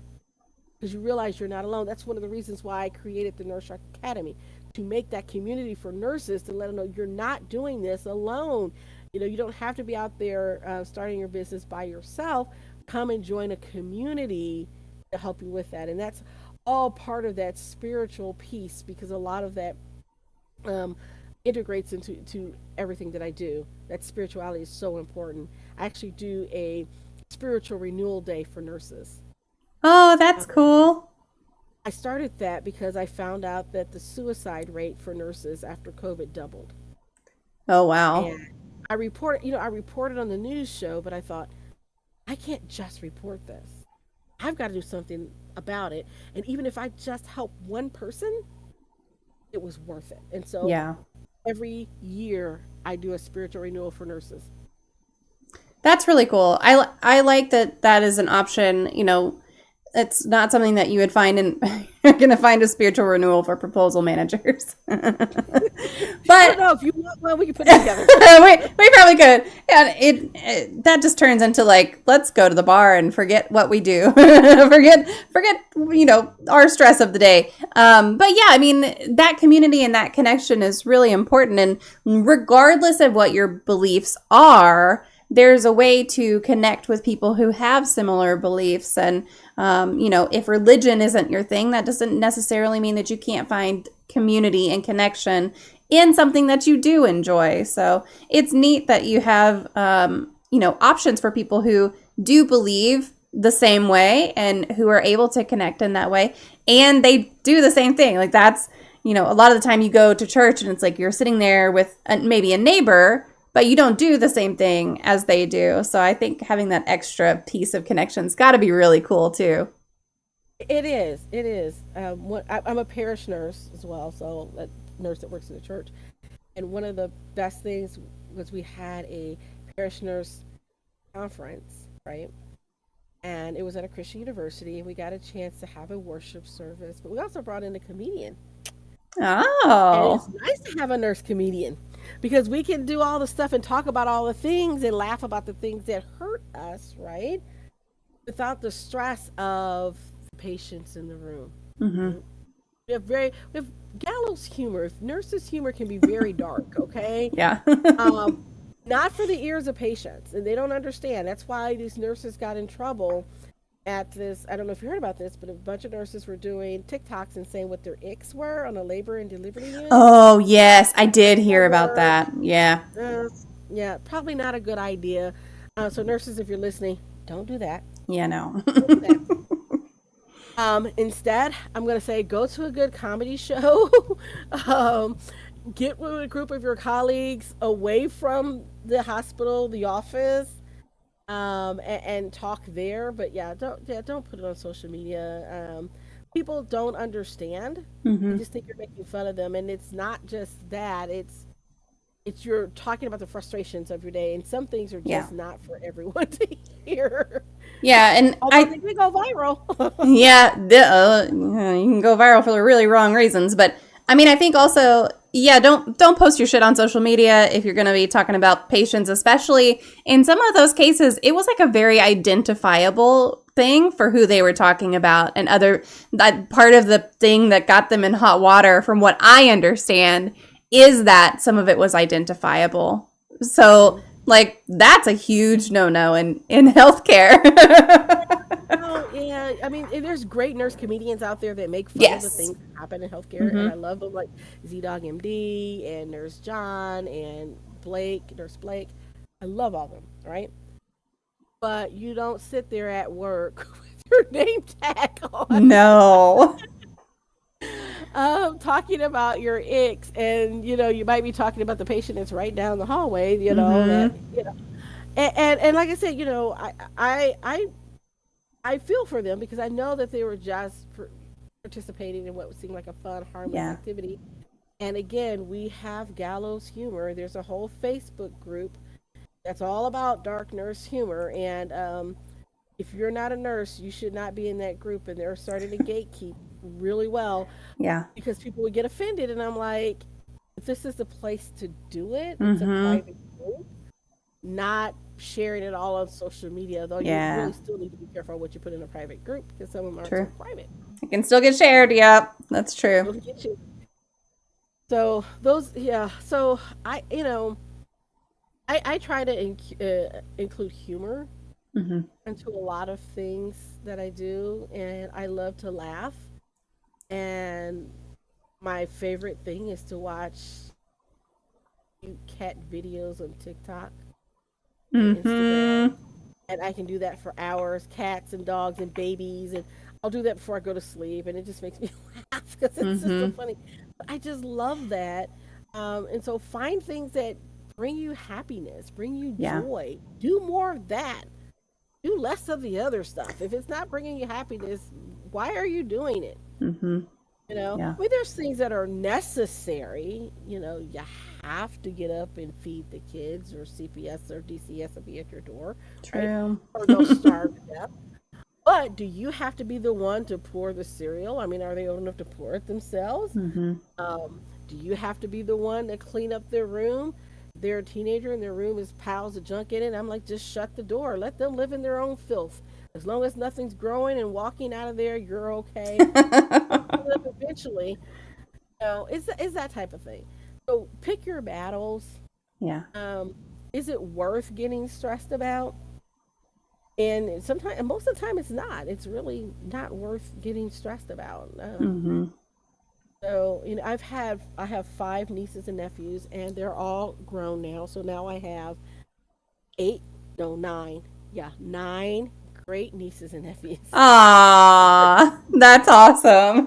because you realize you're not alone. That's one of the reasons why I created the Nurse Academy, to make that community for nurses, to let them know you're not doing this alone. You don't have to be out there starting your business by yourself. Come and join a community to help you with that. And that's all part of that spiritual piece, because a lot of that integrates into everything that I do. That spirituality is so important. I actually do a spiritual renewal day for nurses. Oh, that's cool. I started that because I found out that the suicide rate for nurses after COVID doubled. Oh, wow. And I reported on the news show, but I thought, I can't just report this. I've got to do something about it. And even if I just help one person, it was worth it. And so Yeah. every year I do a spiritual renewal for nurses. That's really cool. I like that is an option. It's not something that you would find in, you're going to find a spiritual renewal for proposal managers. I But don't know if you want one, we can put it together. we probably could. And it that just turns into like, let's go to the bar and forget what we do. forget our stress of the day. But yeah, I mean, that community and that connection is really important. And regardless of what your beliefs are, there's a way to connect with people who have similar beliefs. And, if religion isn't your thing, that doesn't necessarily mean that you can't find community and connection in something that you do enjoy. So it's neat that you have, options for people who do believe the same way and who are able to connect in that way. And they do the same thing. Like that's, a lot of the time you go to church and it's like you're sitting there with maybe a neighbor, but you don't do the same thing as they do. So I think having that extra piece of connection's got to be really cool too. It is. It is. I'm a parish nurse as well, so a nurse that works in the church. And one of the best things was we had a parish nurse conference, right? And it was at a Christian university. We got a chance to have a worship service, but we also brought in a comedian. And it's Oh, nice to have a nurse comedian because we can do all the stuff and talk about all the things and laugh about the things that hurt us, right? Without the stress of the patients in the room. hmm, We have gallows humor. Nurses' humor can be very dark, okay? yeah. Um, Not for the ears of patients, and they don't understand. That's why these nurses got in trouble at this. I don't know if you heard about this, but a bunch of nurses were doing TikToks and saying what their icks were on a labor and delivery unit. Oh, yes, I did hear Bad about words. that. Yeah. Uh, yeah, probably not a good idea. So nurses, if you're listening, don't do that. Yeah, no. Don't do that. Instead, I'm going to say go to a good comedy show. um, get with a group of your colleagues away from the hospital, the office, and talk there. But don't put it on social media. People don't understand. They Hmm. just think you're making fun of them, and it's not just that. It's you're talking about the frustrations of your day, and some things are Yeah. just not for everyone to hear. Yeah, and Although they did go viral. yeah, you can go viral for the really wrong reasons, but I mean, I think also, yeah, don't post your shit on social media if you're going to be talking about patients, especially in some of those cases. It was like a very identifiable thing for who they were talking about, and other that part of the thing that got them in hot water, from what I understand, is that some of it was identifiable. So, Mhm. like, that's a huge no-no in healthcare. Oh yeah, I mean, there's great nurse comedians out there that make fun of the Yes. things that happen in healthcare, and I Hmm. love them, like Z Dog MD and Nurse John and Nurse Blake. I love all of them, right? But you don't sit there at work with your name tag on, No. talking about your icks, and you might be talking about the patient that's right down the hallway, that Hmm. and like I said, I feel for them because I know that they were just participating in what seemed like a fun, harmless Yeah. activity. And again, we have gallows humor. There's a whole Facebook group that's all about dark nurse humor. And if you're not a nurse, you should not be in that group. And they're starting to gatekeep really well Yeah. because people would get offended. And I'm like, if this is the place to do it, it's a Hmm. private group, not sharing it all on social media, though you Yeah. really still need to be careful what you put in a private group because some of them aren't so True. private. It can still get shared. Yep. That's true. They'll get you. So those, yeah. So I try to include humor Hmm. into a lot of things that I do, and I love to laugh. And my favorite thing is to watch cute cat videos on TikTok and Hmm. Instagram, and I can do that for hours. Cats and dogs and babies, and I'll do that before I go to sleep, and it just makes me laugh because it's just so Hmm. funny. I just love that, and so find things that bring you happiness, bring you Yeah. joy. Do more of that. Do less of the other stuff. If it's not bringing you happiness, why are you doing it? Hmm. Yeah. I mean, there's things that are necessary. You have to get up and feed the kids, or CPS or DCS will be at your door, right? True. Or they'll starve to death. But do you have to be the one to pour the cereal? I mean, are they old enough to pour it themselves? Hmm. Do you have to be the one to clean up their room? They're a teenager and their room is piles of junk in it. I'm like, just shut the door. Let them live in their own filth. As long as nothing's growing and walking out of there, you're okay. Clean up eventually. It's that type of thing. So pick your battles. Yeah. Um, is it worth getting stressed about? And sometimes, and most of the time, it's not. It's really not worth getting stressed about. Hmm. So I have five nieces and nephews, and they're all grown now. So now I have eight, no, nine. Yeah, nine great nieces and nephews. Ah, that's awesome.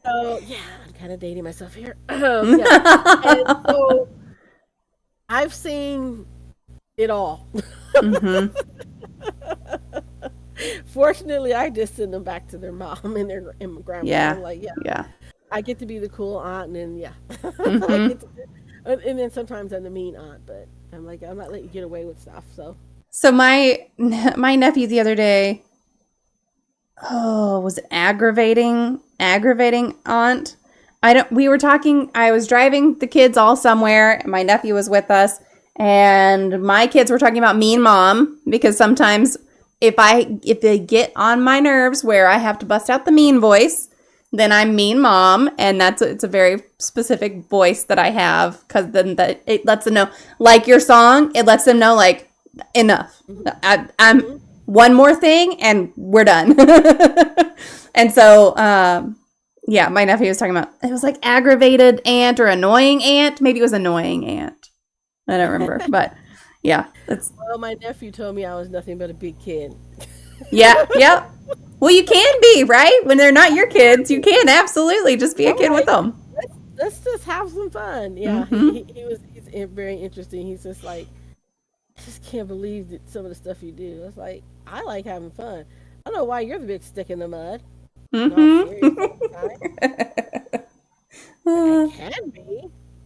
So yeah, I'm kind of dating myself here. Yeah, and so I've seen it all. Mm-hmm. Fortunately, I just send them back to their mom and their and grandma. Yeah. I'm like, yeah, Yeah. I get to be the cool aunt, and then yeah, I Mm-hmm. get to, and then sometimes I'm the mean aunt, but I'm like, I'm not letting you get away with stuff. So, So my nephew the other day, oh, was it aggravating aunt. I don't we were talking, I was driving the kids all somewhere, and my nephew was with us, and my kids were talking about mean mom because sometimes if they get on my nerves where I have to bust out the mean voice, then I'm mean mom, and it's a very specific voice that I have because then that it lets them know, like your song, it lets them know like enough. hmm I'm hmm one more thing and we're done. And so, yeah, my nephew was talking about it was like aggravated aunt or annoying aunt. Maybe it was annoying aunt. I don't remember, but yeah, that's well, my nephew told me I was nothing but a big kid. yeah, yep. Well, you can be right when they're not your kids. You can absolutely just be a I'm kid with like, them. let's just have some fun. Yeah, Mm-hmm. he's very interesting. He's just like, I just can't believe that some of the stuff you do. It's like I like having fun. I don't know why you're the big stick in the mud. And all serious Mm-hmm. all the time. I can be.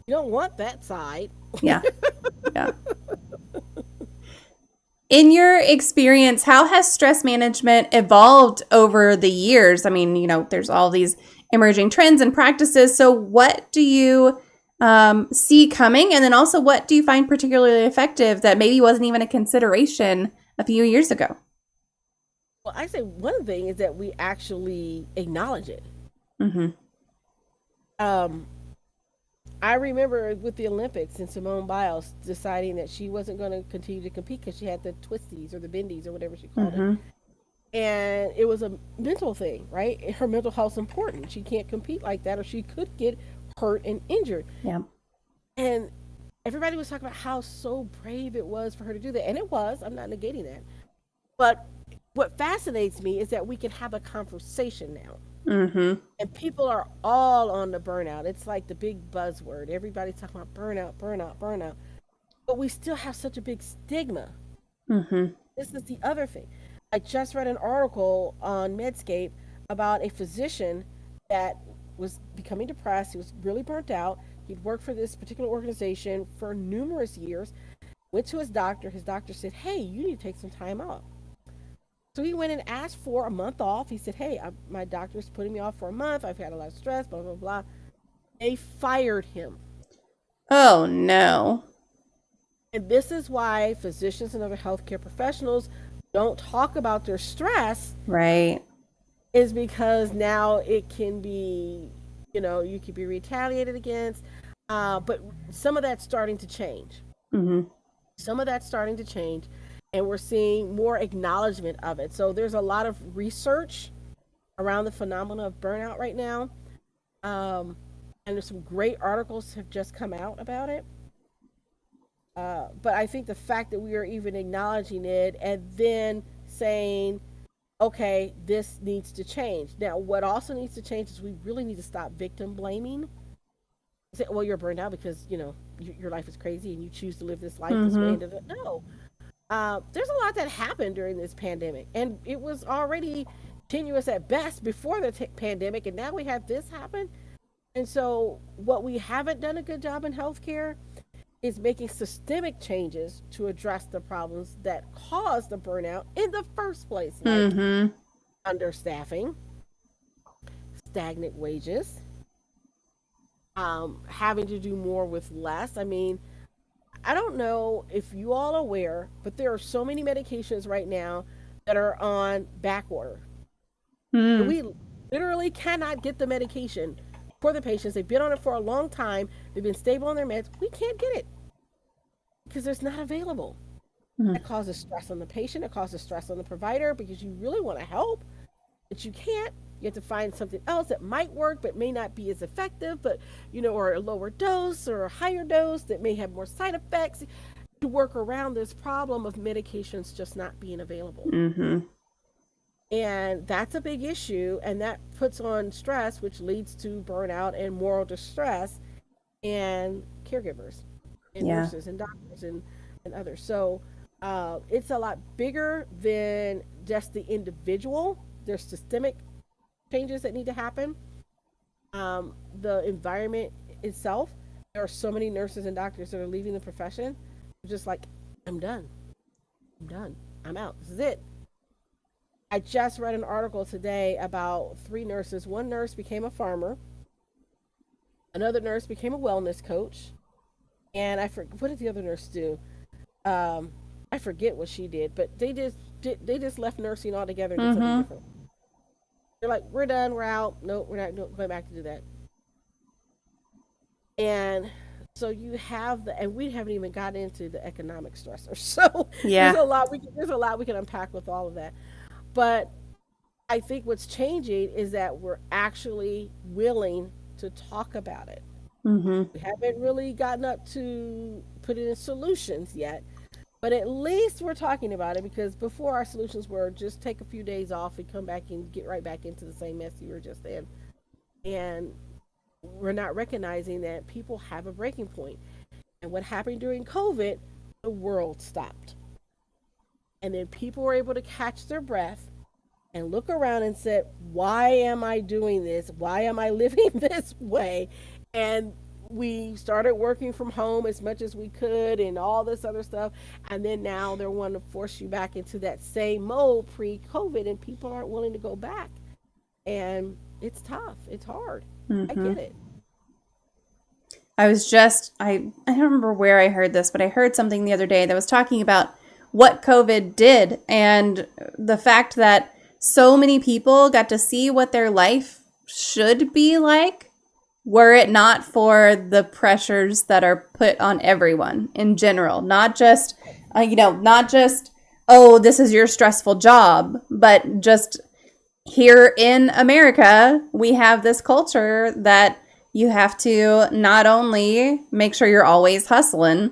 You don't want that side. Yeah, yeah. In your experience, how has stress management evolved over the years? I mean, there's all these emerging trends and practices. So, what do you see coming? And then also, what do you find particularly effective that maybe wasn't even a consideration a few years ago? Well, I say one thing is that we actually acknowledge it. Mm-hmm. Um, I remember with the Olympics and Simone Biles deciding that she wasn't going to continue to compete because she had the twisties or the bendies or whatever she called it. Mm-hmm. And it was a mental thing, right? Her mental health's important. She can't compete like that or she could get hurt and injured. Yeah. And everybody was talking about how so brave it was for her to do that. And it was. I'm not negating that. But what fascinates me is that we can have a conversation now. Mm-hmm. And people are all on the burnout. It's like the big buzzword. Everybody's talking about burnout, burnout, burnout. But we still have such a big stigma. Mm-hmm. This is the other thing. I just read an article on Medscape about a physician that was becoming depressed. He was really burnt out. He'd worked for this particular organization for numerous years. Went to his doctor. His doctor said, "Hey, you need to take some time off." So he went and asked for a month off. He said, "Hey, my doctor's putting me off for a month. I've had a lot of stress, blah, blah, blah." They fired him. Oh no. And this is why physicians and other healthcare professionals don't talk about their stress, Right. is because now it can be, you could be retaliated against. But some of that's starting to change. Mm-hmm. Some of that's starting to change. And we're seeing more acknowledgement of it. So there's a lot of research around the phenomena of burnout right now. Um, and there's some great articles have just come out about it. But I think the fact that we are even acknowledging it and then saying, okay, this needs to change. Now, what also needs to change is we really need to stop victim blaming. Say, well, you're burned out because, your life is crazy and you choose to live this life this way. Mm-hmm. And no, there's a lot that happened during this pandemic. And it was already tenuous at best before the pandemic. And now we have this happen. And so, what we haven't done a good job in healthcare is making systemic changes to address the problems that cause the burnout in the first place, like Mm-hmm. understaffing, stagnant wages, having to do more with less. I mean, I don't know if you all are aware, but there are so many medications right now that are on back order. And Mm-hmm. we literally cannot get the medication for the patients. They've been on it for a long time. They've been stable on their meds. We can't get it because it's not available. That causes stress on the patient. It causes stress on the provider because you really want to help, but you can't. You have to find something else that might work but may not be as effective, but or a lower dose or a higher dose that may have more side effects to work around this problem of medications just not being available. Mm-hmm. And that's a big issue, and that puts on stress, which leads to burnout and moral distress and caregivers. and Yeah. nurses and doctors and others. So it's a lot bigger than just the individual. There's systemic changes that need to happen. The environment itself. There are so many nurses and doctors that are leaving the profession. Just like, I'm done. I'm done. I'm out. This is it. I just read an article today about three nurses. One nurse became a farmer. Another nurse became a wellness coach. And what did the other nurse do? Um, I forget what she did, but they just left nursing altogether and did something Mm-hmm. different. They're like, we're done, we're out. Nope, we're not going back to do that. And so you have and we haven't even gotten into the economic stressors. So Yeah. there's a lot we can unpack with all of that. But I think what's changing is that we're actually willing to talk about it. Mm-hmm. We haven't really gotten up to putting in solutions yet, but at least we're talking about it, because before our solutions were just take a few days off and come back and get right back into the same mess you were just in. And we're not recognizing that people have a breaking point. And what happened during COVID, the world stopped. And then people were able to catch their breath and look around and said, why am I doing this? Why am I living this way? And we started working from home as much as we could and all this other stuff. And then now they're wanting to force you back into that same mode pre-COVID, and people aren't willing to go back. And it's tough. It's hard. I Mm-hmm. get it. I don't remember where I heard this, but I heard something the other day that was talking about what COVID did and the fact that so many people got to see what their life should be like were it not for the pressures that are put on everyone in general, not just, not just, oh, this is your stressful job, but just here in America, we have this culture that you have to not only make sure you're always hustling,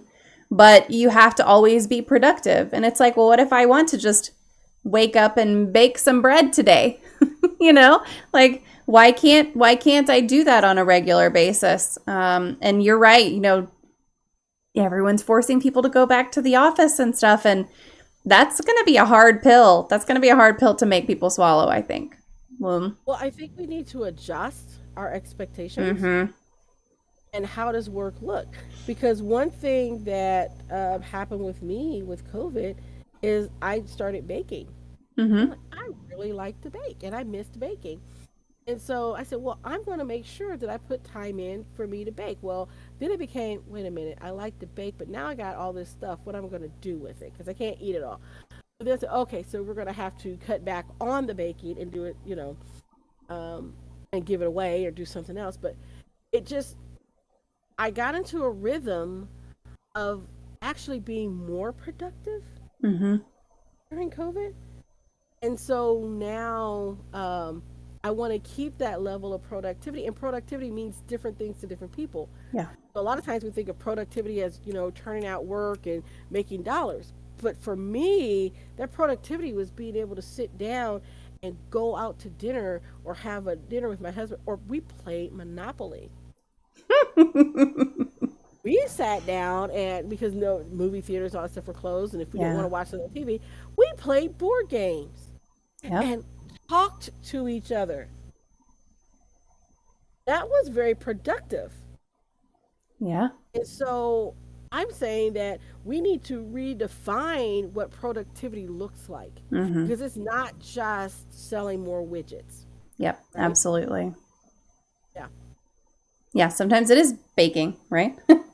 but you have to always be productive. And it's like, well, what if I want to just wake up and bake some bread today? you know, like why can't I do that on a regular basis? And you're right. Everyone's forcing people to go back to the office and stuff, and that's going to be a hard pill. That's going to be a hard pill to make people swallow, I think. Well, I think we need to adjust our expectations. Mm-hmm. And how does work look? Because one thing that happened with me with COVID is I started baking. I'm Mm-hmm. like, I really like to bake and I missed baking. And so I said, well, I'm going to make sure that I put time in for me to bake. Well, then it became, wait a minute, I like to bake, but now I got all this stuff. What am I going to do with it? Because I can't eat it all. So then I said, okay, so we're going to have to cut back on the baking and do it, and give it away or do something else. But it just, I got into a rhythm of actually being more productive Mm-hmm. during COVID. And so now I want to keep that level of productivity. And productivity means different things to different people. Yeah. So a lot of times we think of productivity as, turning out work and making dollars. But for me, that productivity was being able to sit down and go out to dinner or have a dinner with my husband, or we played Monopoly. We sat down, and because no movie theaters, all that stuff were closed, and if we didn't want Yeah. to watch it on TV, we played board games Yep. and talked to each other. That was very productive. Yeah. And so I'm saying that we need to redefine what productivity looks like, Mm-hmm. because it's not just selling more widgets, Yep. right? Absolutely. Yeah. Yeah. Sometimes it is baking, right?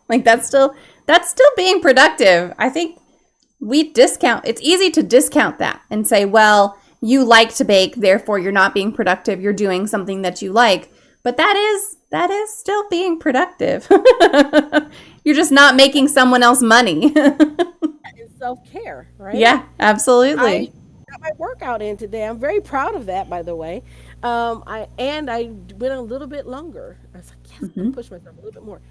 like that's still being productive. I think it's easy to discount that and say, well, you like to bake, therefore you're not being productive. You're doing something that you like. But that is still being productive. You're just not making someone else money. And self care, right? yeah, I absolutely. got my workout in today. I'm very proud of that, by the way. I went a little bit longer. I was like, yes, I'm gonna Hmm. push myself a little bit more.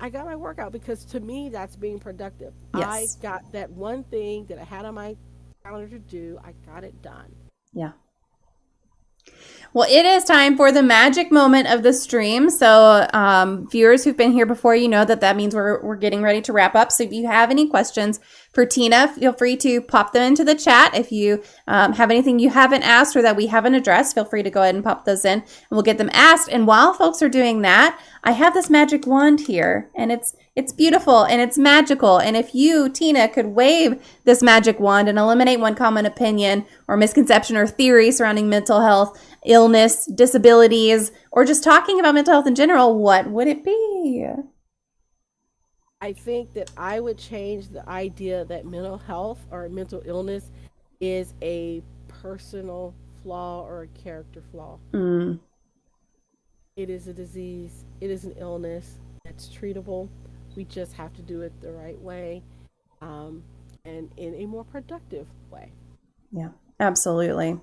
I got my workout because to me that's being productive. I Yes. got that one thing that I had on my calendar to do. I got it done. Yeah. Well, it is time for the magic moment of the stream. So, viewers who've been here before, you know that means we're getting ready to wrap up. So, if you have any questions for Tina, feel free to pop them into the chat. If you have anything you haven't asked or that we haven't addressed, feel free to go ahead and pop those in, and we'll get them asked. And while folks are doing that, I have this magic wand here, and it's beautiful and it's magical. And if you, Tina, could wave this magic wand and eliminate one common opinion or misconception or theory surrounding mental health, illness, disabilities, or just talking about mental health in general, what would it be? I think that I would change the idea that mental health or mental illness is a personal flaw or a character flaw. Mm, It is a disease, it is an illness that's treatable. We just have to do it the right way, um, and in a more productive way. yeah, absolutely.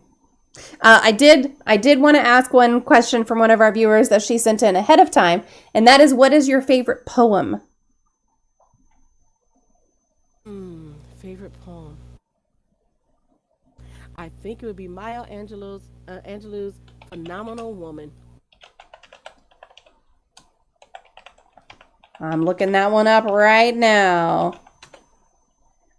I did want to ask one question from one of our viewers that she sent in ahead of time, and that is, what is your favorite poem? Favorite poem? I think it would be Maya Angelou's "Phenomenal Woman." I'm looking that one up right now.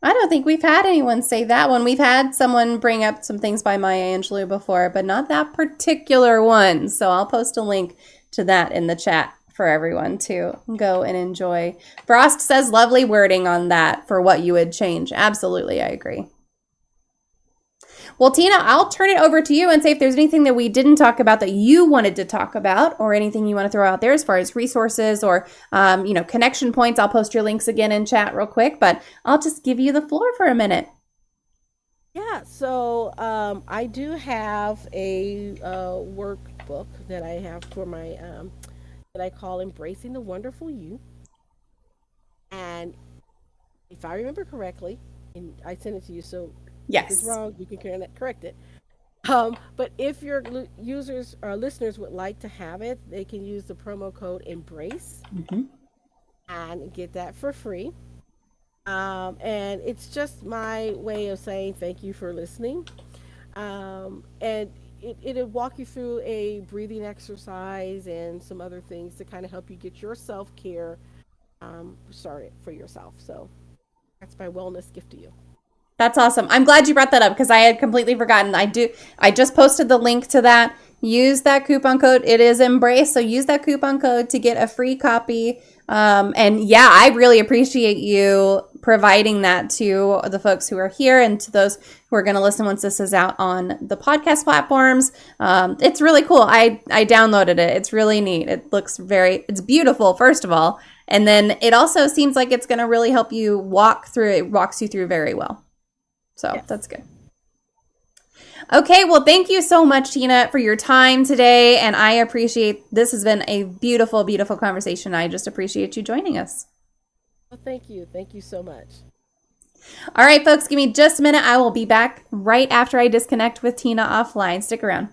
I don't think we've had anyone say that one. We've had someone bring up some things by Maya Angelou before, but not that particular one. So I'll post a link to that in the chat for everyone to go and enjoy. Frost says lovely wording on that for what you would change. Absolutely, I agree. Well, Tina, I'll turn it over to you and say if there's anything that we didn't talk about that you wanted to talk about, or anything you want to throw out there as far as resources or, connection points. I'll post your links again in chat real quick, but I'll just give you the floor for a minute. Yeah, so I do have a workbook that I have for my that I call "Embracing the Wonderful You," and if I remember correctly, and I sent it to you, so if it's Yes. wrong, you can correct it. But if your users or listeners would like to have it, they can use the promo code "Embrace" Mm-hmm. and get that for free. And it's just my way of saying thank you for listening. And it'll walk you through a breathing exercise and some other things to kind of help you get your self care started for yourself. So that's my wellness gift to you. That's awesome. I'm glad you brought that up because I had completely forgotten. I just posted the link to that. Use that coupon code. It is Embrace. So use that coupon code to get a free copy. And yeah, I really appreciate you providing that to the folks who are here and to those who are going to listen once this is out on the podcast platforms. It's really cool. I downloaded it. It's really neat. It's beautiful, first of all. And then it also seems like it's going to really help you walk through it. It walks you through very well. So Yes. that's good. Okay, well, thank you so much, Tina, for your time today. And I appreciate this has been a beautiful, beautiful conversation. I just appreciate you joining us. Well, thank you. Thank you so much. All right, folks, give me just a minute. I will be back right after I disconnect with Tina offline. Stick around.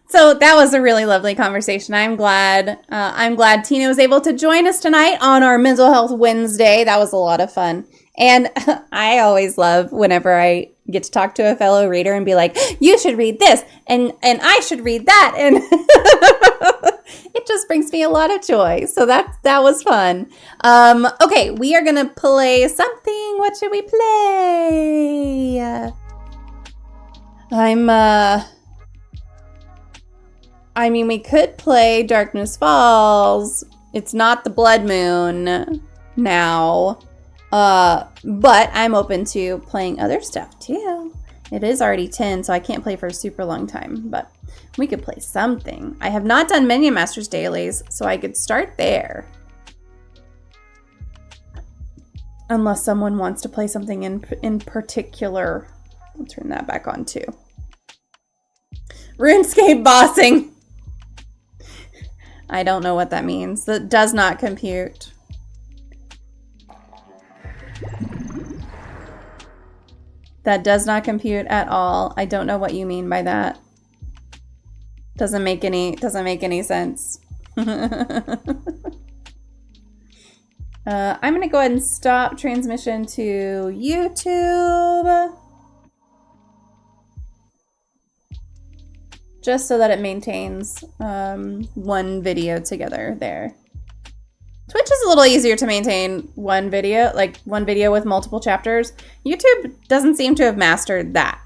So that was a really lovely conversation. I'm glad Tina was able to join us tonight on our Mental Health Wednesday. That was a lot of fun. And I always love whenever I get to talk to a fellow reader and be like, you should read this and I should read that. And it just brings me a lot of joy. So that was fun. Okay, we are going to play something. What should we play? We could play Darkness Falls. It's not the blood moon now. But I'm open to playing other stuff too. It is already 10, so I can't play for a super long time, but we could play something. I have not done Minion Masters dailies, so I could start there. Unless someone wants to play something in particular. I'll turn that back on too. RuneScape bossing. I don't know what that means. That does not compute. That does not compute at all. I don't know what you mean by that. Doesn't make any sense. I'm gonna go ahead and stop transmission to YouTube. Just so that it maintains one video together there. Twitch is a little easier to maintain one video with multiple chapters. YouTube doesn't seem to have mastered that.